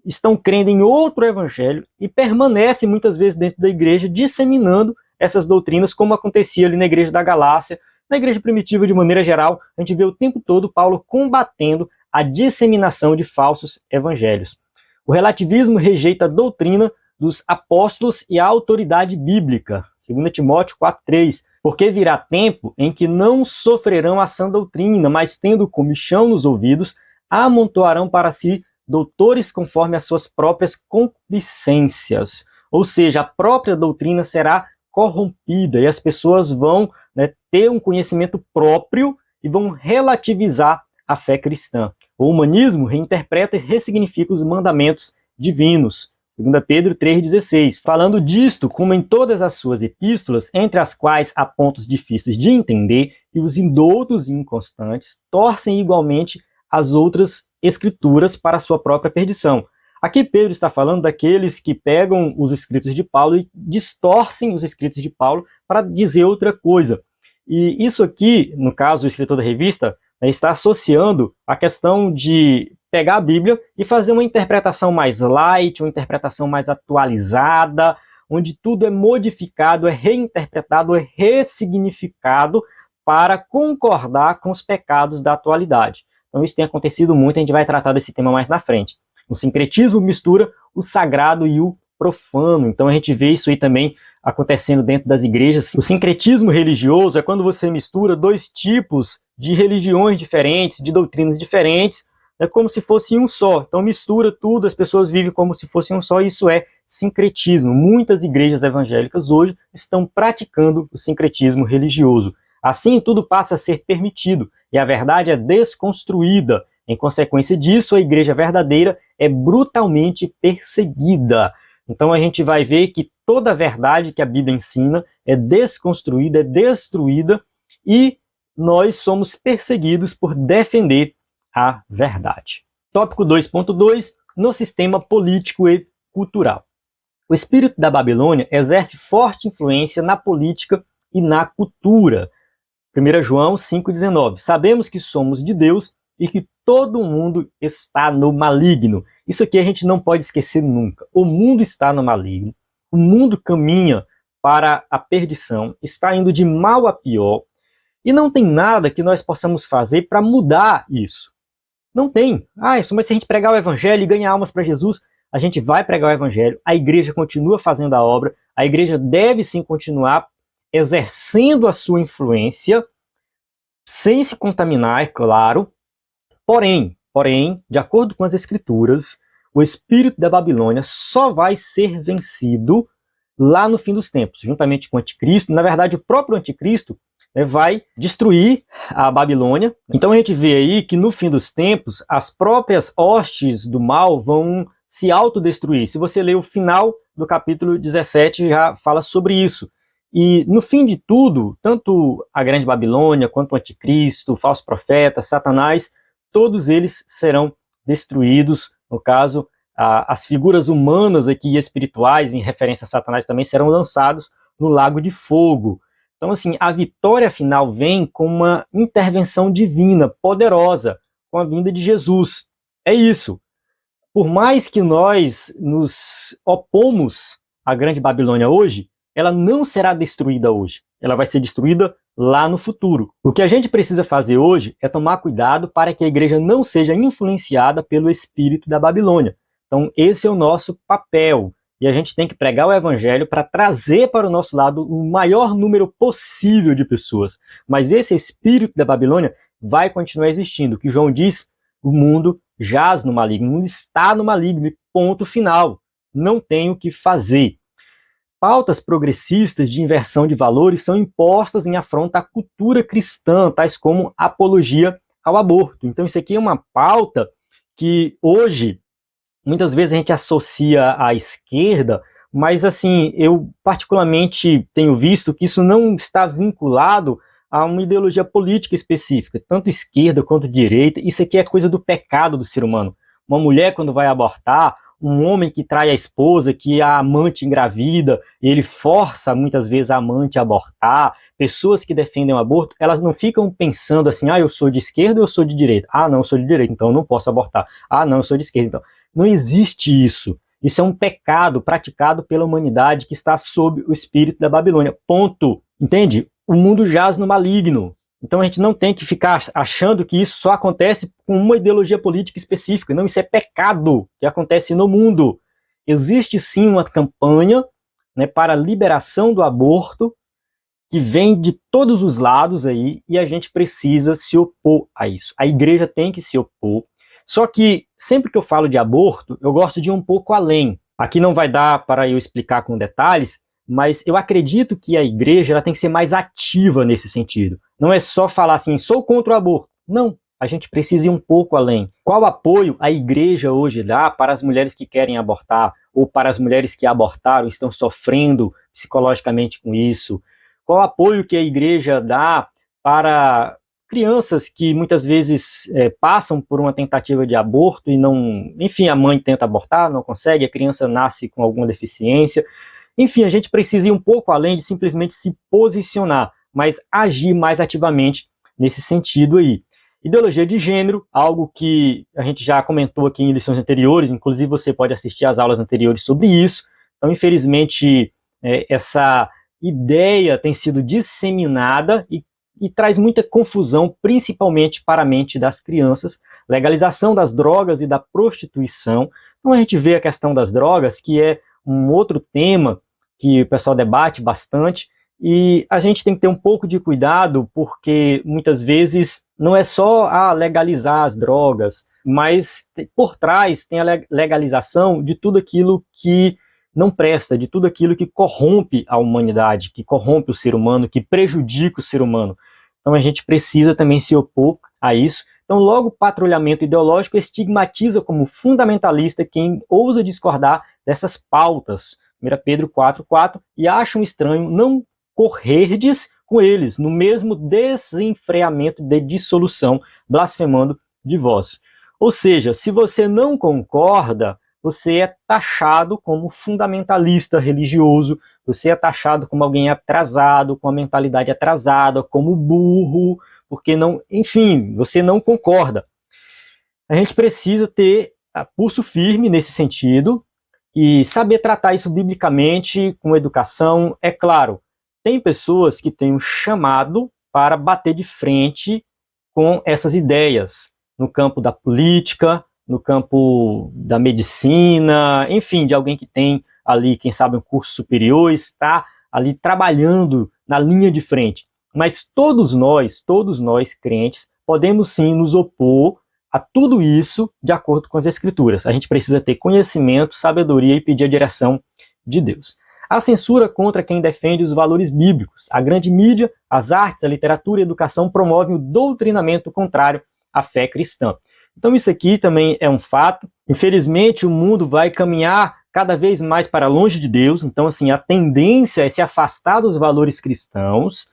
estão crendo em outro evangelho e permanecem muitas vezes dentro da igreja disseminando essas doutrinas, como acontecia ali na igreja da Galácia, na igreja primitiva de maneira geral. A gente vê o tempo todo Paulo combatendo a disseminação de falsos evangelhos. O relativismo rejeita a doutrina dos apóstolos e a autoridade bíblica, 2 Timóteo 4,3, porque virá tempo em que não sofrerão a sã doutrina, mas tendo comichão nos ouvidos, amontoarão para si doutores conforme as suas próprias concupiscências. Ou seja, a própria doutrina será corrompida e as pessoas vão ter um conhecimento próprio e vão relativizar a fé cristã. O humanismo reinterpreta e ressignifica os mandamentos divinos. 2 Pedro 3,16. Falando disto, como em todas as suas epístolas, entre as quais há pontos difíceis de entender, e os indoutos e inconstantes torcem igualmente as outras escrituras para a sua própria perdição. Aqui Pedro está falando daqueles que pegam os escritos de Paulo e distorcem os escritos de Paulo para dizer outra coisa. E isso aqui, no caso, o escritor da revista, está associando a questão de pegar a Bíblia e fazer uma interpretação mais light, uma interpretação mais atualizada, onde tudo é modificado, é reinterpretado, é ressignificado para concordar com os pecados da atualidade. Então isso tem acontecido muito, a gente vai tratar desse tema mais na frente. O sincretismo mistura o sagrado e o profano, então a gente vê isso aí também acontecendo dentro das igrejas. O sincretismo religioso é quando você mistura dois tipos de religiões diferentes, de doutrinas diferentes, é como se fosse um só. Então mistura tudo, as pessoas vivem como se fosse um só, e isso é sincretismo. Muitas igrejas evangélicas hoje estão praticando o sincretismo religioso. Assim, tudo passa a ser permitido, e a verdade é desconstruída. Em consequência disso, a igreja verdadeira é brutalmente perseguida. Então a gente vai ver que toda a verdade que a Bíblia ensina é desconstruída, é destruída, e nós somos perseguidos por defender a verdade. Tópico 2.2, no sistema político e cultural. O espírito da Babilônia exerce forte influência na política e na cultura. 1 João 5,19. Sabemos que somos de Deus e que todo mundo está no maligno. Isso aqui a gente não pode esquecer nunca. O mundo está no maligno. O mundo caminha para a perdição, está indo de mal a pior. E não tem nada que nós possamos fazer para mudar isso. Não tem. Mas se a gente pregar o evangelho e ganhar almas para Jesus, a gente vai pregar o evangelho, a igreja continua fazendo a obra, a igreja deve sim continuar exercendo a sua influência, sem se contaminar, é claro. Porém, de acordo com as escrituras, o espírito da Babilônia só vai ser vencido lá no fim dos tempos, juntamente com o anticristo. Na verdade, o próprio anticristo né, vai destruir a Babilônia. Então a gente vê aí que no fim dos tempos, as próprias hostes do mal vão se autodestruir. Se você ler o final do capítulo 17, já fala sobre isso. E no fim de tudo, tanto a grande Babilônia, quanto o anticristo, o falso profeta, Satanás, todos eles serão destruídos. No caso, as figuras humanas aqui e espirituais, em referência a Satanás, também serão lançados no lago de fogo. Então, assim, a vitória final vem com uma intervenção divina, poderosa, com a vinda de Jesus. É isso. Por mais que nós nos opomos à grande Babilônia hoje, ela não será destruída hoje. Ela vai ser destruída lá no futuro. O que a gente precisa fazer hoje é tomar cuidado para que a igreja não seja influenciada pelo espírito da Babilônia. Então, esse é o nosso papel. E a gente tem que pregar o evangelho para trazer para o nosso lado o maior número possível de pessoas. Mas esse espírito da Babilônia vai continuar existindo. O que João diz, o mundo jaz no maligno, o mundo está no maligno, e ponto final. Não tem o que fazer. Pautas progressistas de inversão de valores são impostas em afronta à cultura cristã, tais como apologia ao aborto. Então isso aqui é uma pauta que hoje, muitas vezes a gente associa à esquerda, mas assim, eu particularmente tenho visto que isso não está vinculado a uma ideologia política específica, tanto esquerda quanto direita. Isso aqui é coisa do pecado do ser humano. Uma mulher, quando vai abortar, um homem que trai a esposa, que a amante engravida, ele força muitas vezes a amante a abortar. Pessoas que defendem o aborto, elas não ficam pensando assim, eu sou de esquerda ou eu sou de direita? Não, eu sou de direita, então eu não posso abortar. Não, eu sou de esquerda, então. Não existe isso. Isso é um pecado praticado pela humanidade que está sob o espírito da Babilônia. Ponto. Entende? O mundo jaz no maligno. Então a gente não tem que ficar achando que isso só acontece com uma ideologia política específica. Não, isso é pecado que acontece no mundo. Existe sim uma campanha, né, para a liberação do aborto que vem de todos os lados aí, e a gente precisa se opor a isso. A igreja tem que se opor. Só que sempre que eu falo de aborto, eu gosto de ir um pouco além. Aqui não vai dar para eu explicar com detalhes, mas eu acredito que a igreja ela tem que ser mais ativa nesse sentido. Não é só falar assim, sou contra o aborto. Não, a gente precisa ir um pouco além. Qual apoio a igreja hoje dá para as mulheres que querem abortar, ou para as mulheres que abortaram e estão sofrendo psicologicamente com isso? Qual apoio que a igreja dá para crianças que muitas vezes passam por uma tentativa de aborto e não... Enfim, a mãe tenta abortar, não consegue, a criança nasce com alguma deficiência. Enfim, a gente precisa ir um pouco além de simplesmente se posicionar, mas agir mais ativamente nesse sentido aí. Ideologia de gênero, algo que a gente já comentou aqui em lições anteriores, inclusive você pode assistir às aulas anteriores sobre isso. Então, infelizmente, essa ideia tem sido disseminada e traz muita confusão, principalmente para a mente das crianças. Legalização das drogas e da prostituição. Então a gente vê a questão das drogas, que é um outro tema que o pessoal debate bastante, e a gente tem que ter um pouco de cuidado, porque muitas vezes não é só legalizar as drogas, mas por trás tem a legalização de tudo aquilo que não presta, de tudo aquilo que corrompe a humanidade, que corrompe o ser humano, que prejudica o ser humano. Então a gente precisa também se opor a isso. Então logo o patrulhamento ideológico estigmatiza como fundamentalista quem ousa discordar dessas pautas. 1 Pedro 4,4, e acham estranho não correrdes com eles, no mesmo desenfreamento de dissolução, blasfemando de vós. Ou seja, se você não concorda, você é taxado como fundamentalista religioso, você é taxado como alguém atrasado, com a mentalidade atrasada, como burro, porque não, enfim, você não concorda. A gente precisa ter pulso firme nesse sentido e saber tratar isso biblicamente, com educação. É claro, tem pessoas que têm um chamado para bater de frente com essas ideias, no campo da política, no campo da medicina, enfim, de alguém que tem ali, quem sabe, um curso superior, está ali trabalhando na linha de frente. Mas todos nós crentes, podemos sim nos opor a tudo isso de acordo com as Escrituras. A gente precisa ter conhecimento, sabedoria e pedir a direção de Deus. A censura contra quem defende os valores bíblicos. A grande mídia, as artes, a literatura e a educação promovem o doutrinamento contrário à fé cristã. Então isso aqui também é um fato. Infelizmente o mundo vai caminhar cada vez mais para longe de Deus. Então assim, a tendência é se afastar dos valores cristãos.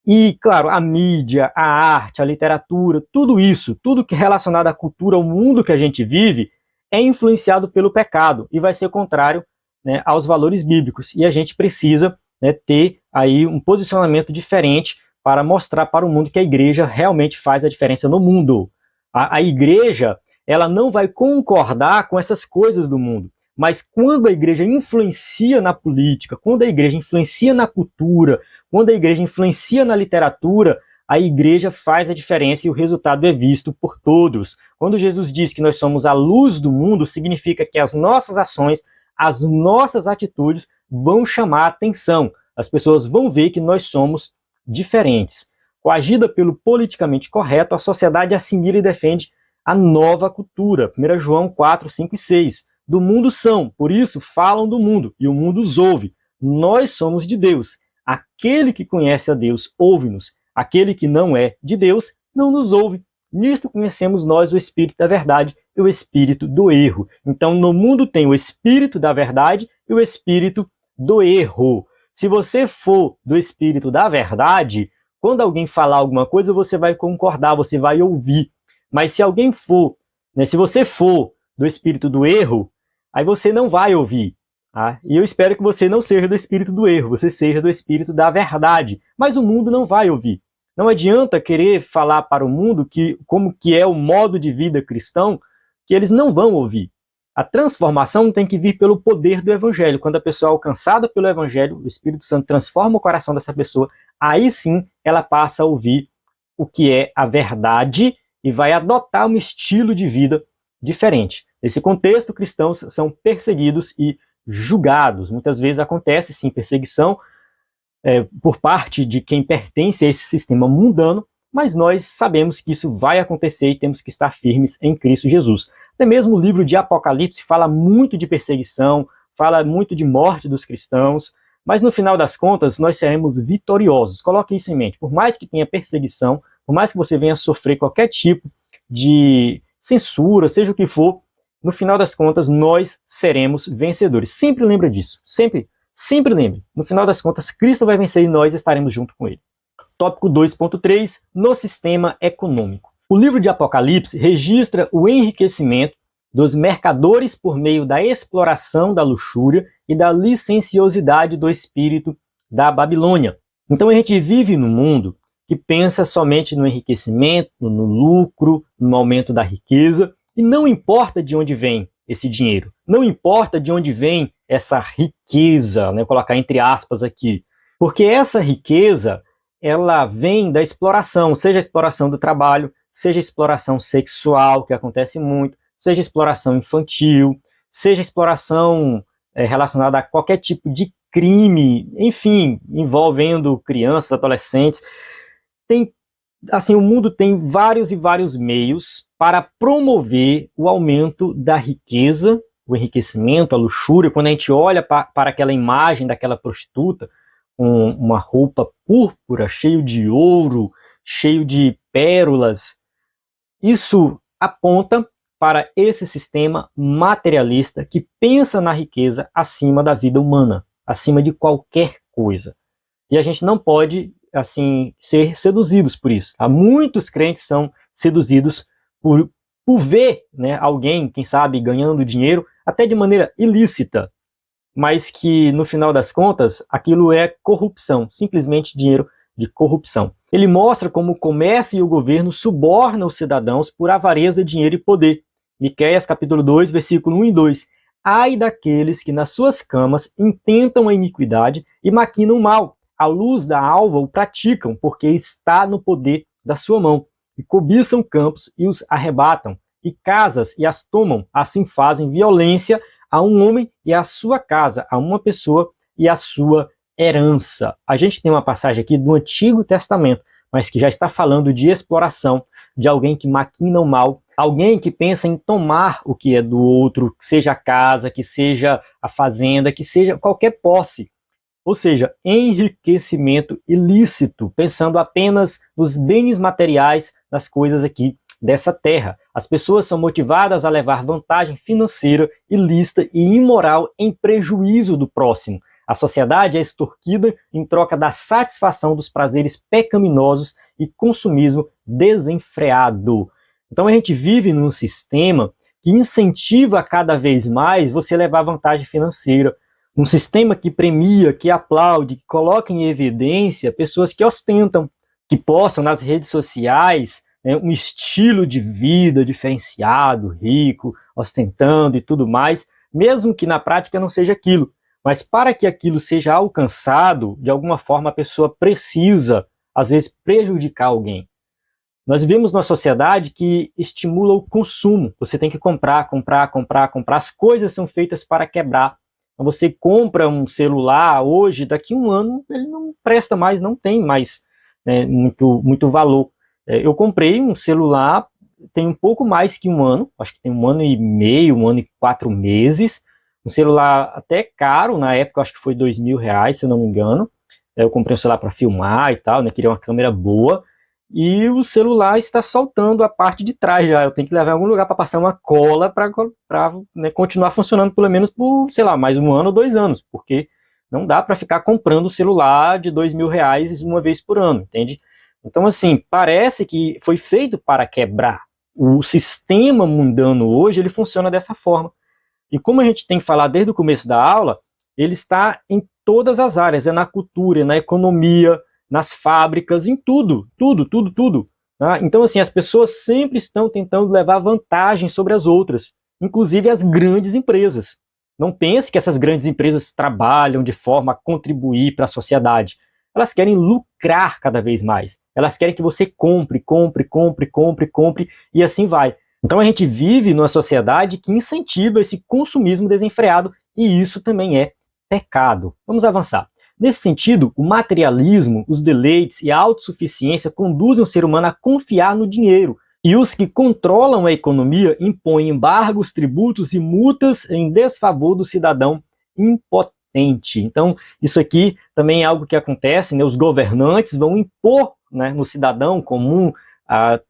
E, claro, a mídia, a arte, a literatura, tudo isso, tudo que é relacionado à cultura, ao mundo que a gente vive, é influenciado pelo pecado e vai ser contrário, né, aos valores bíblicos. E a gente precisa, né, ter aí um posicionamento diferente para mostrar para o mundo que a igreja realmente faz a diferença no mundo. A igreja, ela não vai concordar com essas coisas do mundo. Mas quando a igreja influencia na política, quando a igreja influencia na cultura, quando a igreja influencia na literatura, a igreja faz a diferença e o resultado é visto por todos. Quando Jesus diz que nós somos a luz do mundo, significa que as nossas ações, as nossas atitudes vão chamar a atenção. As pessoas vão ver que nós somos diferentes. Coagida pelo politicamente correto, a sociedade assimila e defende a nova cultura. 1 João 4, 5 e 6. Do mundo são, por isso falam do mundo, e o mundo os ouve. Nós somos de Deus. Aquele que conhece a Deus, ouve-nos. Aquele que não é de Deus, não nos ouve. Nisto conhecemos nós o espírito da verdade e o espírito do erro. Então, no mundo tem o espírito da verdade e o espírito do erro. Se você for do espírito da verdade, quando alguém falar alguma coisa, você vai concordar, você vai ouvir. Mas se alguém for, né, se você for do espírito do erro, aí você não vai ouvir. Tá? E eu espero que você não seja do espírito do erro, você seja do espírito da verdade. Mas o mundo não vai ouvir. Não adianta querer falar para o mundo como que é o modo de vida cristão, que eles não vão ouvir. A transformação tem que vir pelo poder do evangelho. Quando a pessoa é alcançada pelo evangelho, o Espírito Santo transforma o coração dessa pessoa, aí sim ela passa a ouvir o que é a verdade e vai adotar um estilo de vida diferente. Nesse contexto, cristãos são perseguidos e julgados. Muitas vezes acontece, sim, perseguição por parte de quem pertence a esse sistema mundano, mas nós sabemos que isso vai acontecer e temos que estar firmes em Cristo Jesus. Até mesmo o livro de Apocalipse fala muito de perseguição, fala muito de morte dos cristãos, mas no final das contas nós seremos vitoriosos. Coloque isso em mente. Por mais que tenha perseguição, por mais que você venha sofrer qualquer tipo de censura, seja o que for, no final das contas, nós seremos vencedores. Sempre lembra disso. Sempre lembre. No final das contas, Cristo vai vencer e nós estaremos junto com ele. Tópico 2.3, no sistema econômico. O livro de Apocalipse registra o enriquecimento dos mercadores por meio da exploração da luxúria e da licenciosidade do espírito da Babilônia. Então a gente vive num mundo que pensa somente no enriquecimento, no lucro, no aumento da riqueza, e não importa de onde vem esse dinheiro, não importa de onde vem essa riqueza, né, vou colocar entre aspas aqui, porque essa riqueza, ela vem da exploração, seja a exploração do trabalho, seja a exploração sexual, que acontece muito, seja a exploração infantil, seja a exploração relacionada a qualquer tipo de crime, enfim, envolvendo crianças, adolescentes. O mundo tem vários e vários meios para promover o aumento da riqueza, o enriquecimento, a luxúria. Quando a gente olha para aquela imagem daquela prostituta com uma roupa púrpura, cheio de ouro, cheio de pérolas, isso aponta para esse sistema materialista que pensa na riqueza acima da vida humana, acima de qualquer coisa. E a gente não pode ser seduzidos por isso. Muitos crentes são seduzidos por ver, né, alguém, quem sabe, ganhando dinheiro, até de maneira ilícita, mas que, no final das contas, aquilo é corrupção, simplesmente dinheiro de corrupção. Ele mostra como o comércio e o governo subornam os cidadãos por avareza, dinheiro e poder. Miqueias, capítulo 2, versículo 1 e 2. Ai daqueles que nas suas camas intentam a iniquidade e maquinam o mal. À luz da alva o praticam, porque está no poder da sua mão. E cobiçam campos e os arrebatam, e casas e as tomam. Assim fazem violência a um homem e a sua casa, a uma pessoa e a sua herança. A gente tem uma passagem aqui do Antigo Testamento, mas que já está falando de exploração, de alguém que maquina o mal Alguém que pensa em tomar o que é do outro, que seja a casa, que seja a fazenda, que seja qualquer posse. Ou seja, enriquecimento ilícito, pensando apenas nos bens materiais, nas coisas aqui dessa terra. As pessoas são motivadas a levar vantagem financeira, ilícita e imoral em prejuízo do próximo. A sociedade é extorquida em troca da satisfação dos prazeres pecaminosos e consumismo desenfreado. Então a gente vive num sistema que incentiva cada vez mais você levar vantagem financeira, um sistema que premia, que aplaude, que coloca em evidência pessoas que ostentam, que possam nas redes sociais, né, um estilo de vida diferenciado, rico, ostentando e tudo mais, mesmo que na prática não seja aquilo. Mas para que aquilo seja alcançado, de alguma forma a pessoa precisa, às vezes, prejudicar alguém. Nós vivemos numa sociedade que estimula o consumo. Você tem que comprar, comprar, comprar, comprar. As coisas são feitas para quebrar. Então, você compra um celular hoje, daqui a um ano ele não presta mais, não tem mais, né, muito valor. Eu comprei um celular tem um pouco mais que um ano, acho que tem 1 ano e meio, 1 ano e 4 meses. Um celular até caro, na época acho que foi R$ 2.000, se eu não me engano. Eu comprei um celular para filmar e tal, né, queria uma câmera boa. E o celular está soltando a parte de trás já. Eu tenho que levar em algum lugar para passar uma cola para né, continuar funcionando pelo menos por, sei lá, mais 1 ano ou 2 anos, porque não dá para ficar comprando o celular de R$ 2.000 uma vez por ano, entende? Então, assim, parece que foi feito para quebrar. O sistema mundano hoje, ele funciona dessa forma. E como a gente tem falado desde o começo da aula, ele está em todas as áreas, é na cultura, é na economia, nas fábricas, em tudo, tudo, tudo, tudo. Tá? Então, assim, as pessoas sempre estão tentando levar vantagem sobre as outras, inclusive as grandes empresas. Não pense que essas grandes empresas trabalham de forma a contribuir para a sociedade. Elas querem lucrar cada vez mais. Elas querem que você compre, compre, compre, compre, compre, e assim vai. Então a gente vive numa sociedade que incentiva esse consumismo desenfreado, e isso também é pecado. Vamos avançar. Nesse sentido, o materialismo, os deleites e a autossuficiência conduzem o ser humano a confiar no dinheiro. E os que controlam a economia impõem embargos, tributos e multas em desfavor do cidadão impotente. Então, isso aqui também é algo que acontece, né? Os governantes vão impor, né, no cidadão comum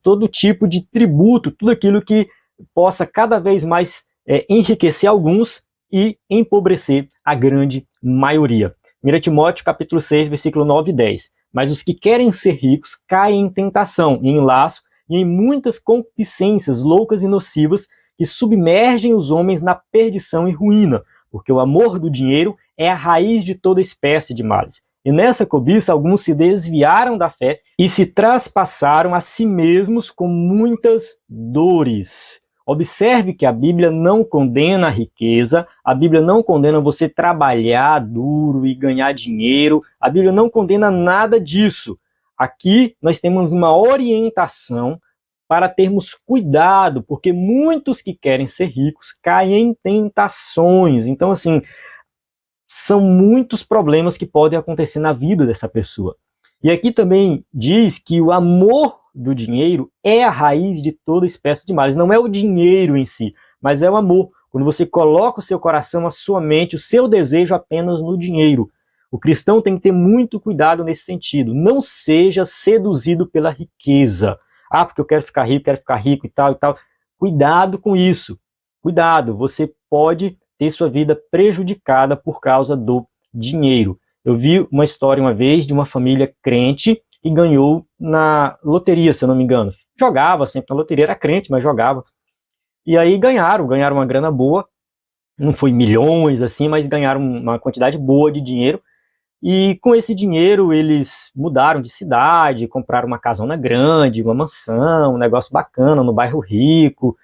todo tipo de tributo, tudo aquilo que possa cada vez mais enriquecer alguns e empobrecer a grande maioria. 1 Timóteo capítulo 6, versículo 9 e 10. Mas os que querem ser ricos caem em tentação, em laço e em muitas concupiscências loucas e nocivas que submergem os homens na perdição e ruína, porque o amor do dinheiro é a raiz de toda espécie de males. E nessa cobiça alguns se desviaram da fé e se traspassaram a si mesmos com muitas dores. Observe que a Bíblia não condena a riqueza, a Bíblia não condena você trabalhar duro e ganhar dinheiro, a Bíblia não condena nada disso. Aqui nós temos uma orientação para termos cuidado, porque muitos que querem ser ricos caem em tentações. Então, assim, são muitos problemas que podem acontecer na vida dessa pessoa. E aqui também diz que o amor do dinheiro é a raiz de toda espécie de males. Não é o dinheiro em si, mas é o amor. Quando você coloca o seu coração, a sua mente, o seu desejo apenas no dinheiro. O cristão tem que ter muito cuidado nesse sentido. Não seja seduzido pela riqueza. Ah, porque eu quero ficar rico e tal e tal. Cuidado com isso. Cuidado, você pode ter sua vida prejudicada por causa do dinheiro. Eu vi uma história uma vez de uma família crente que ganhou na loteria, se eu não me engano. Jogava sempre na loteria, era crente, mas jogava. E aí ganharam uma grana boa. Não foi milhões assim, mas ganharam uma quantidade boa de dinheiro. E com esse dinheiro eles mudaram de cidade, compraram uma casona grande, uma mansão, um negócio bacana no bairro rico.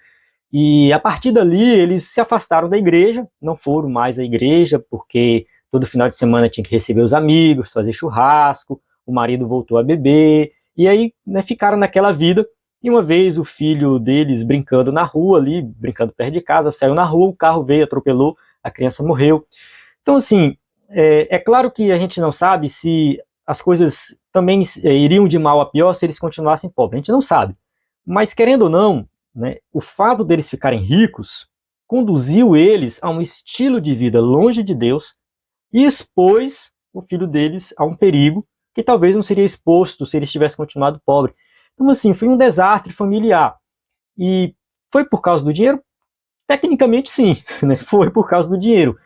E a partir dali eles se afastaram da igreja, não foram mais à igreja, porque todo final de semana tinha que receber os amigos, fazer churrasco, o marido voltou a beber, e aí, né, ficaram naquela vida. E uma vez o filho deles brincando na rua ali, brincando perto de casa, saiu na rua, o carro veio, atropelou, a criança morreu. Então, assim, é claro que a gente não sabe se as coisas também iriam de mal a pior se eles continuassem pobres, a gente não sabe. Mas, querendo ou não, né, o fato deles ficarem ricos conduziu eles a um estilo de vida longe de Deus e expôs o filho deles a um perigo que talvez não seria exposto se eles tivessem continuado pobre. Então, assim, foi um desastre familiar. E foi por causa do dinheiro? Tecnicamente, sim, né? Foi por causa do dinheiro.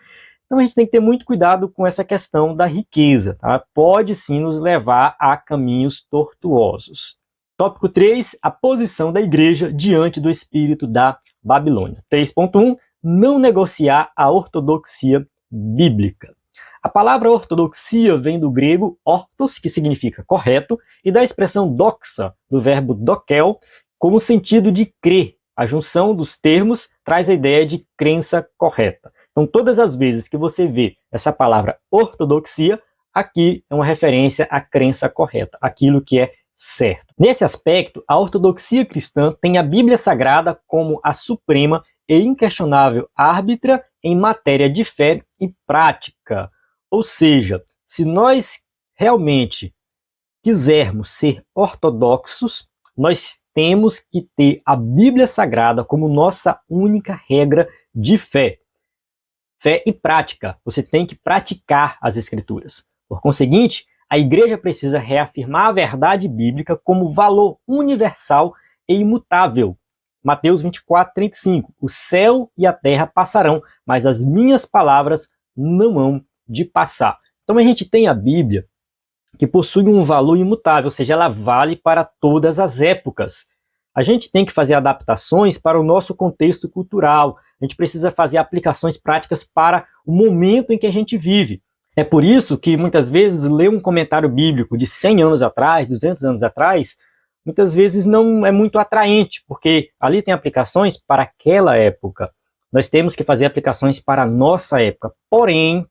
Então, a gente tem que ter muito cuidado com essa questão da riqueza. Tá? Pode, sim, nos levar a caminhos tortuosos. Tópico 3, a posição da igreja diante do espírito da Babilônia. 3.1, não negociar a ortodoxia bíblica. A palavra ortodoxia vem do grego ortos, que significa correto, e da expressão doxa, do verbo dokel, como sentido de crer. A junção dos termos traz a ideia de crença correta. Então, todas as vezes que você vê essa palavra ortodoxia, aqui é uma referência à crença correta, aquilo que é certo. Nesse aspecto, a ortodoxia cristã tem a Bíblia Sagrada como a suprema e inquestionável árbitra em matéria de fé e prática. Ou seja, se nós realmente quisermos ser ortodoxos, nós temos que ter a Bíblia Sagrada como nossa única regra de fé. Fé e prática. Você tem que praticar as Escrituras. Por conseguinte, a igreja precisa reafirmar a verdade bíblica como valor universal e imutável. Mateus 24:35. O céu e a terra passarão, mas as minhas palavras não hão de passar. Então a gente tem a Bíblia que possui um valor imutável, ou seja, ela vale para todas as épocas. A gente tem que fazer adaptações para o nosso contexto cultural, a gente precisa fazer aplicações práticas para o momento em que a gente vive. É por isso que muitas vezes ler um comentário bíblico de 100 anos atrás, 200 anos atrás, muitas vezes não é muito atraente, porque ali tem aplicações para aquela época. Nós temos que fazer aplicações para a nossa época. Porém,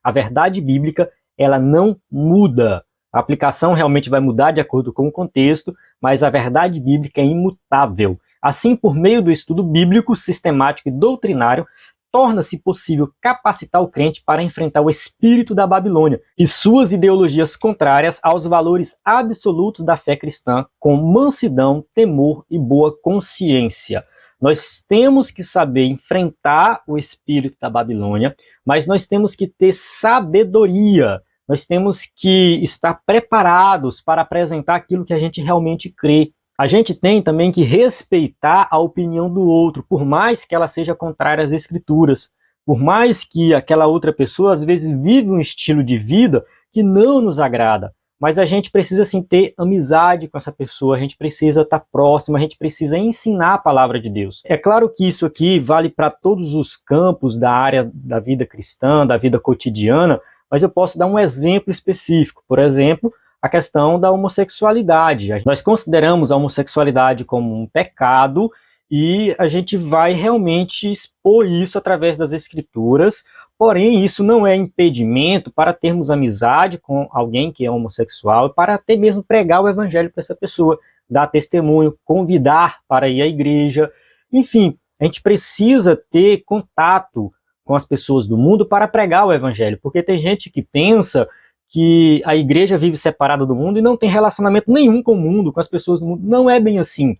a verdade bíblica, ela não muda. A aplicação realmente vai mudar de acordo com o contexto, mas a verdade bíblica é imutável. Assim, por meio do estudo bíblico, sistemático e doutrinário, torna-se possível capacitar o crente para enfrentar o espírito da Babilônia e suas ideologias contrárias aos valores absolutos da fé cristã, com mansidão, temor e boa consciência. Nós temos que saber enfrentar o espírito da Babilônia, mas nós temos que ter sabedoria. Nós temos que estar preparados para apresentar aquilo que a gente realmente crê. A gente tem também que respeitar a opinião do outro, por mais que ela seja contrária às Escrituras. Por mais que aquela outra pessoa, às vezes, vive um estilo de vida que não nos agrada. Mas a gente precisa, sim, ter amizade com essa pessoa, a gente precisa estar próximo, a gente precisa ensinar a palavra de Deus. É claro que isso aqui vale para todos os campos da área da vida cristã, da vida cotidiana, mas eu posso dar um exemplo específico. Por exemplo, a questão da homossexualidade. Nós consideramos a homossexualidade como um pecado e a gente vai realmente expor isso através das Escrituras, porém isso não é impedimento para termos amizade com alguém que é homossexual, para até mesmo pregar o evangelho para essa pessoa, dar testemunho, convidar para ir à igreja, enfim, a gente precisa ter contato com as pessoas do mundo para pregar o evangelho, porque tem gente que pensa que a igreja vive separada do mundo e não tem relacionamento nenhum com o mundo, com as pessoas do mundo. Não é bem assim.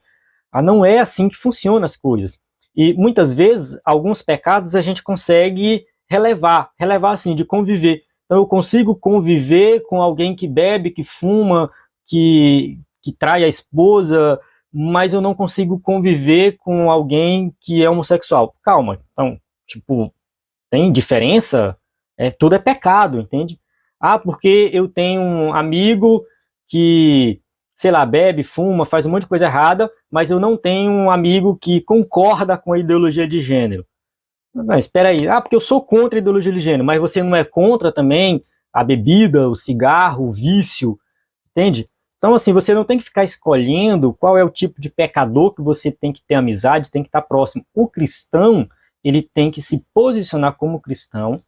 Não é assim que funcionam as coisas. E muitas vezes, alguns pecados a gente consegue relevar assim, de conviver. Então eu consigo conviver com alguém que bebe, que fuma, que trai a esposa, mas eu não consigo conviver com alguém que é homossexual. Calma, então, tipo, tem diferença? Tudo é pecado, entende? Porque eu tenho um amigo que, sei lá, bebe, fuma, faz um monte de coisa errada, mas eu não tenho um amigo que concorda com a ideologia de gênero. Mas espera aí, porque eu sou contra a ideologia de gênero, mas você não é contra também a bebida, o cigarro, o vício, entende? Então, assim, você não tem que ficar escolhendo qual é o tipo de pecador que você tem que ter amizade, tem que estar próximo. O cristão, ele tem que se posicionar como cristão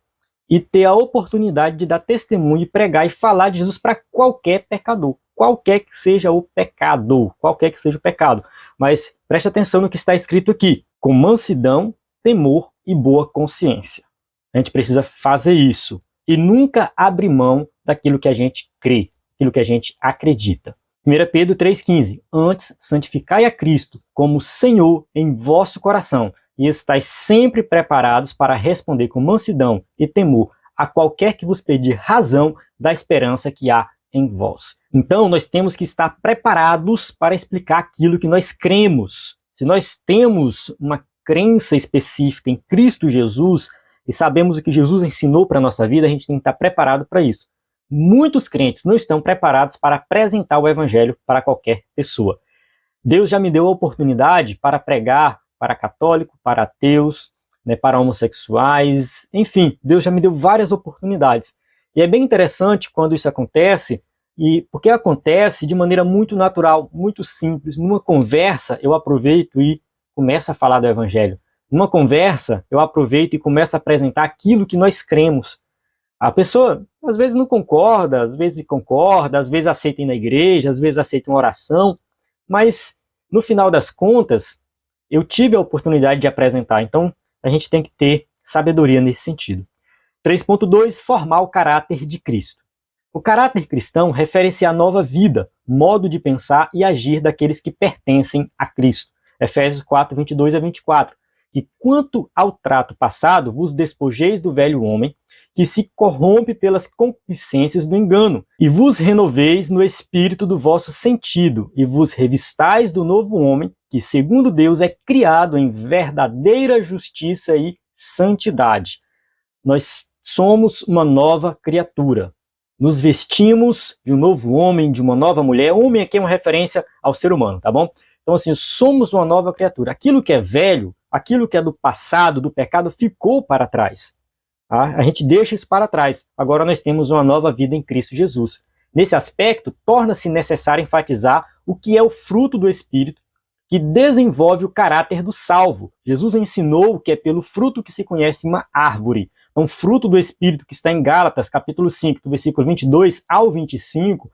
e ter a oportunidade de dar testemunho e pregar e falar de Jesus para qualquer pecador, qualquer que seja o pecado, qualquer que seja o pecado. Mas preste atenção no que está escrito aqui, com mansidão, temor e boa consciência. A gente precisa fazer isso e nunca abrir mão daquilo que a gente crê, aquilo que a gente acredita. 1 Pedro 3,15. Antes, santificai a Cristo como Senhor em vosso coração, e estais sempre preparados para responder com mansidão e temor a qualquer que vos pedir razão da esperança que há em vós. Então, nós temos que estar preparados para explicar aquilo que nós cremos. Se nós temos uma crença específica em Cristo Jesus e sabemos o que Jesus ensinou para a nossa vida, a gente tem que estar preparado para isso. Muitos crentes não estão preparados para apresentar o evangelho para qualquer pessoa. Deus já me deu a oportunidade para pregar para católico, para ateus, para homossexuais, enfim, Deus já me deu várias oportunidades. E é bem interessante quando isso acontece, porque acontece de maneira muito natural, muito simples. Numa conversa, eu aproveito e começo a falar do evangelho. Numa conversa, eu aproveito e começo a apresentar aquilo que nós cremos. A pessoa, às vezes, não concorda, às vezes concorda, às vezes aceita ir na igreja, às vezes aceita uma oração, mas, no final das contas, eu tive a oportunidade de apresentar. Então, a gente tem que ter sabedoria nesse sentido. 3.2. Formar o caráter de Cristo. O caráter cristão refere-se à nova vida, modo de pensar e agir daqueles que pertencem a Cristo. Efésios 4, 22 a 24. E quanto ao trato passado, vos despojeis do velho homem, que se corrompe pelas concupiscências do engano, e vos renoveis no espírito do vosso sentido, e vos revistais do novo homem, que segundo Deus é criado em verdadeira justiça e santidade. Nós somos uma nova criatura. Nos vestimos de um novo homem, de uma nova mulher. Homem aqui é uma referência ao ser humano, tá bom? Então, assim, somos uma nova criatura. Aquilo que é velho, aquilo que é do passado, do pecado, ficou para trás. Tá? A gente deixa isso para trás. Agora nós temos uma nova vida em Cristo Jesus. Nesse aspecto, torna-se necessário enfatizar o que é o fruto do Espírito, que desenvolve o caráter do salvo. Jesus ensinou que é pelo fruto que se conhece uma árvore. Então, fruto do Espírito, que está em Gálatas, capítulo 5, do versículo 22 ao 25,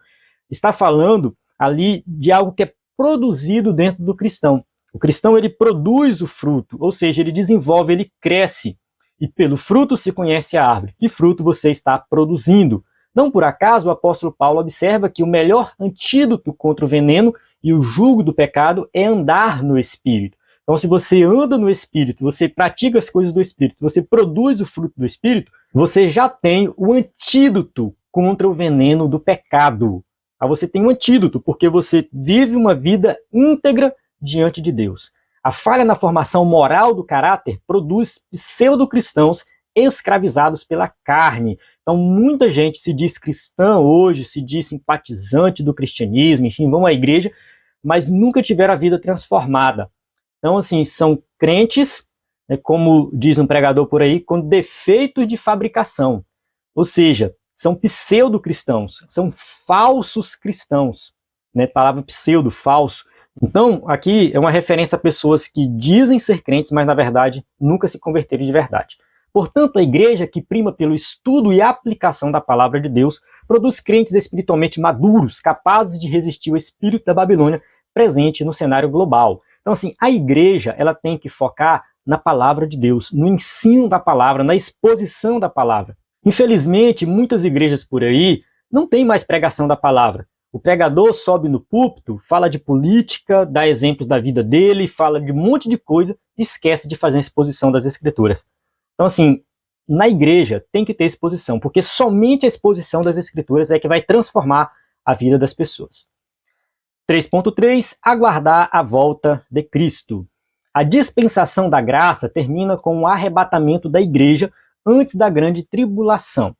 está falando ali de algo que é produzido dentro do cristão. O cristão, ele produz o fruto, ou seja, ele desenvolve, ele cresce. E pelo fruto se conhece a árvore. Que fruto você está produzindo? Não por acaso o apóstolo Paulo observa que o melhor antídoto contra o veneno e o jugo do pecado é andar no Espírito. Então, se você anda no Espírito, você pratica as coisas do Espírito, você produz o fruto do Espírito, você já tem o antídoto contra o veneno do pecado. Você tem um antídoto, porque você vive uma vida íntegra diante de Deus. A falha na formação moral do caráter produz pseudo-cristãos escravizados pela carne. Então, muita gente se diz cristã hoje, se diz simpatizante do cristianismo, enfim, vão à igreja, mas nunca tiveram a vida transformada. Então, assim, são crentes, como diz um pregador por aí, com defeitos de fabricação. Ou seja, são pseudo-cristãos, são falsos cristãos. Palavra pseudo, falso. Então, aqui é uma referência a pessoas que dizem ser crentes, mas na verdade nunca se converteram de verdade. Portanto, a igreja que prima pelo estudo e aplicação da palavra de Deus produz crentes espiritualmente maduros, capazes de resistir ao espírito da Babilônia presente no cenário global. Então, assim, a igreja ela tem que focar na palavra de Deus, no ensino da palavra, na exposição da palavra. Infelizmente, muitas igrejas por aí não têm mais pregação da palavra. O pregador sobe no púlpito, fala de política, dá exemplos da vida dele, fala de um monte de coisa e esquece de fazer a exposição das Escrituras. Então, assim, na igreja tem que ter exposição, porque somente a exposição das Escrituras é que vai transformar a vida das pessoas. 3.3. Aguardar a volta de Cristo. A dispensação da graça termina com o arrebatamento da igreja antes da grande tribulação.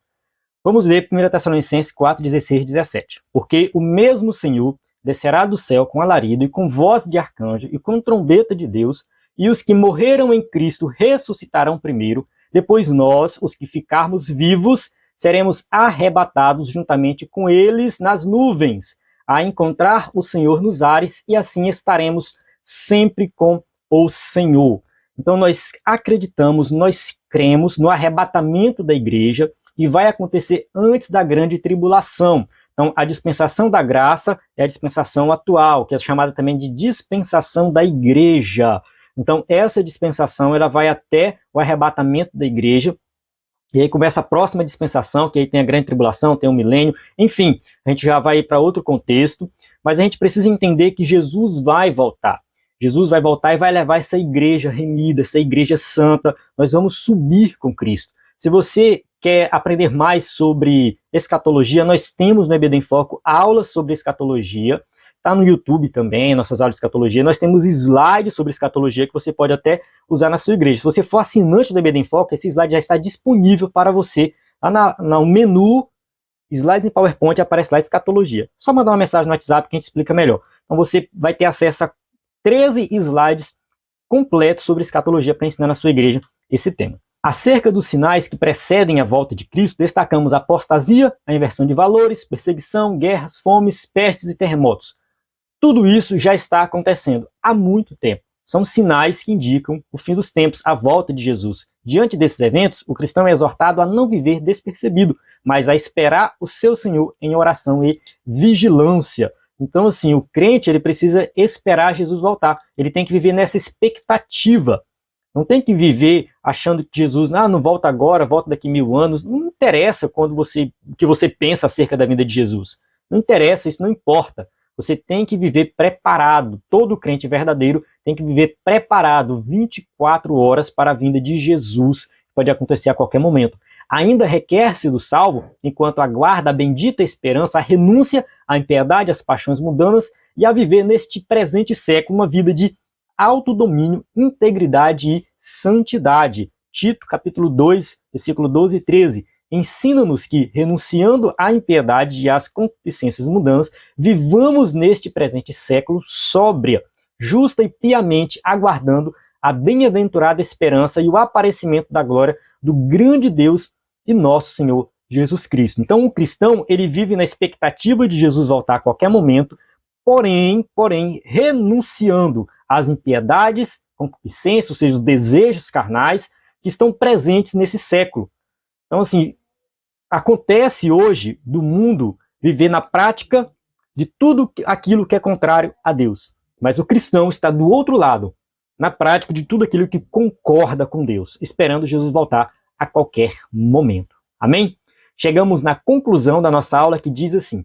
Vamos ler 1 Tessalonicenses 4, 16 e 17. Porque o mesmo Senhor descerá do céu com alarido e com voz de arcanjo e com trombeta de Deus, e os que morreram em Cristo ressuscitarão primeiro, depois nós, os que ficarmos vivos, seremos arrebatados juntamente com eles nas nuvens, a encontrar o Senhor nos ares, e assim estaremos sempre com o Senhor. Então nós acreditamos, nós cremos no arrebatamento da igreja, e vai acontecer antes da grande tribulação. Então, a dispensação da graça é a dispensação atual, que é chamada também de dispensação da igreja. Então, essa dispensação ela vai até o arrebatamento da igreja, E aí começa a próxima dispensação, que aí tem a grande tribulação, tem o milênio, enfim, a gente já vai para outro contexto, mas a gente precisa entender que Jesus vai voltar. Jesus vai voltar e vai levar essa igreja remida, essa igreja santa, nós vamos subir com Cristo. Se você quer aprender mais sobre escatologia, nós temos no EBD em Foco aulas sobre escatologia, está no YouTube também, nossas aulas de escatologia, nós temos slides sobre escatologia que você pode até usar na sua igreja. Se você for assinante do EBD em Foco, esse slide já está disponível para você. Lá no menu, slides em PowerPoint, aparece lá escatologia. Só mandar uma mensagem no WhatsApp que a gente explica melhor. Então você vai ter acesso a 13 slides completos sobre escatologia para ensinar na sua igreja esse tema. Acerca dos sinais que precedem a volta de Cristo, destacamos a apostasia, a inversão de valores, perseguição, guerras, fomes, pestes e terremotos. Tudo isso já está acontecendo há muito tempo. São sinais que indicam o fim dos tempos, a volta de Jesus. Diante desses eventos, o cristão é exortado a não viver despercebido, mas a esperar o seu Senhor em oração e vigilância. Então, assim, o crente ele precisa esperar Jesus voltar. Ele tem que viver nessa expectativa. Não tem que viver achando que Jesus não volta agora, volta daqui 1000 anos. Não interessa o que você pensa acerca da vinda de Jesus. Não interessa, isso não importa. Você tem que viver preparado. Todo crente verdadeiro tem que viver preparado 24 horas para a vinda de Jesus. Pode acontecer a qualquer momento. Ainda requer-se do salvo, enquanto aguarda a bendita esperança, a renúncia à impiedade, às paixões mundanas e a viver neste presente século uma vida de autodomínio, integridade e santidade. Tito, capítulo 2, versículo 12 e 13. Ensina-nos que, renunciando à impiedade e às concupiscências mundanas, vivamos neste presente século sóbria, justa e piamente, aguardando a bem-aventurada esperança e o aparecimento da glória do grande Deus e nosso Senhor Jesus Cristo. Então, o cristão, ele vive na expectativa de Jesus voltar a qualquer momento, porém, renunciando às impiedades, concupiscências, ou seja, os desejos carnais que estão presentes nesse século. Então, assim, acontece hoje do mundo viver na prática de tudo aquilo que é contrário a Deus. Mas o cristão está do outro lado, na prática de tudo aquilo que concorda com Deus, esperando Jesus voltar a qualquer momento. Amém? Chegamos na conclusão da nossa aula que diz assim: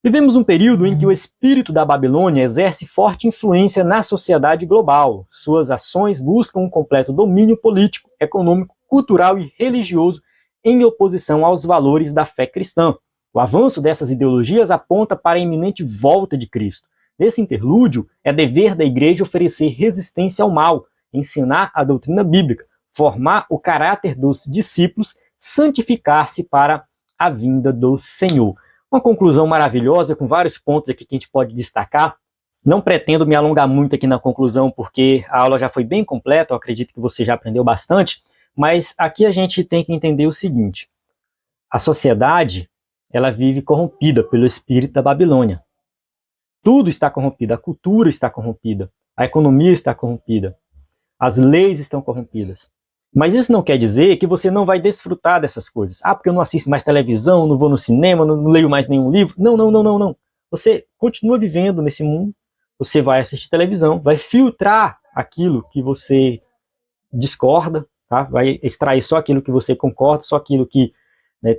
vivemos um período em que o espírito da Babilônia exerce forte influência na sociedade global. Suas ações buscam um completo domínio político, econômico, cultural e religioso em oposição aos valores da fé cristã. O avanço dessas ideologias aponta para a iminente volta de Cristo. Nesse interlúdio, é dever da igreja oferecer resistência ao mal, ensinar a doutrina bíblica, formar o caráter dos discípulos, santificar-se para a vinda do Senhor. Uma conclusão maravilhosa, com vários pontos aqui que a gente pode destacar. Não pretendo me alongar muito aqui na conclusão, porque a aula já foi bem completa, eu acredito que você já aprendeu bastante, mas aqui a gente tem que entender o seguinte: a sociedade, ela vive corrompida pelo espírito da Babilônia. Tudo está corrompido, a cultura está corrompida, a economia está corrompida, as leis estão corrompidas. Mas isso não quer dizer que você não vai desfrutar dessas coisas. Porque eu não assisto mais televisão, não vou no cinema, não leio mais nenhum livro. Não. Você continua vivendo nesse mundo, você vai assistir televisão, vai filtrar aquilo que você discorda, tá? Vai extrair só aquilo que você concorda, só aquilo que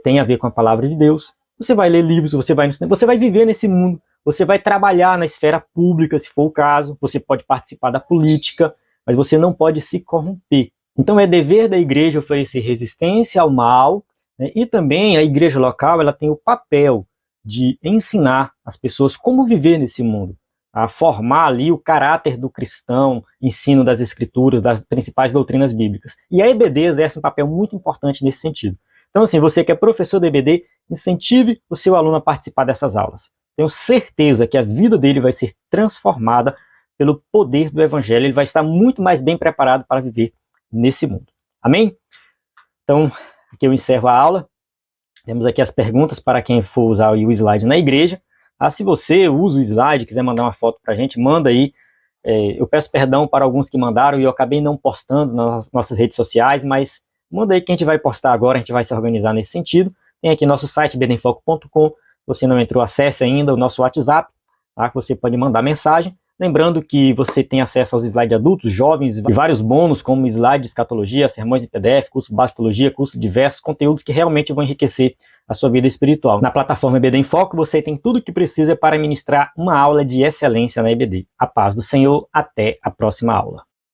tem a ver com a palavra de Deus. Você vai ler livros, você vai no cinema, você vai viver nesse mundo, você vai trabalhar na esfera pública, se for o caso, você pode participar da política, mas você não pode se corromper. Então é dever da igreja oferecer resistência ao mal, e também a igreja local ela tem o papel de ensinar as pessoas como viver nesse mundo, a formar ali o caráter do cristão, ensino das escrituras, das principais doutrinas bíblicas. E a EBD exerce um papel muito importante nesse sentido. Então, assim, você que é professor da EBD, incentive o seu aluno a participar dessas aulas. Tenho certeza que a vida dele vai ser transformada pelo poder do Evangelho, ele vai estar muito mais bem preparado para viver nesse mundo. Amém? Então, aqui eu encerro a aula. Temos aqui as perguntas para quem for usar o slide na igreja. Se você usa o slide, quiser mandar uma foto para a gente, manda aí. Eu peço perdão para alguns que mandaram e eu acabei não postando nas nossas redes sociais, mas manda aí que a gente vai postar agora, a gente vai se organizar nesse sentido. Tem aqui nosso site, ebdenfoco.com. Se você não entrou, acesse ainda o nosso WhatsApp, tá? Que você pode mandar mensagem. Lembrando que você tem acesso aos slides adultos, jovens e vários bônus, como slides de escatologia, sermões em PDF, curso básico de teologia, cursos diversos, conteúdos que realmente vão enriquecer a sua vida espiritual. Na plataforma EBD em Foco, você tem tudo o que precisa para ministrar uma aula de excelência na EBD. A paz do Senhor, até a próxima aula.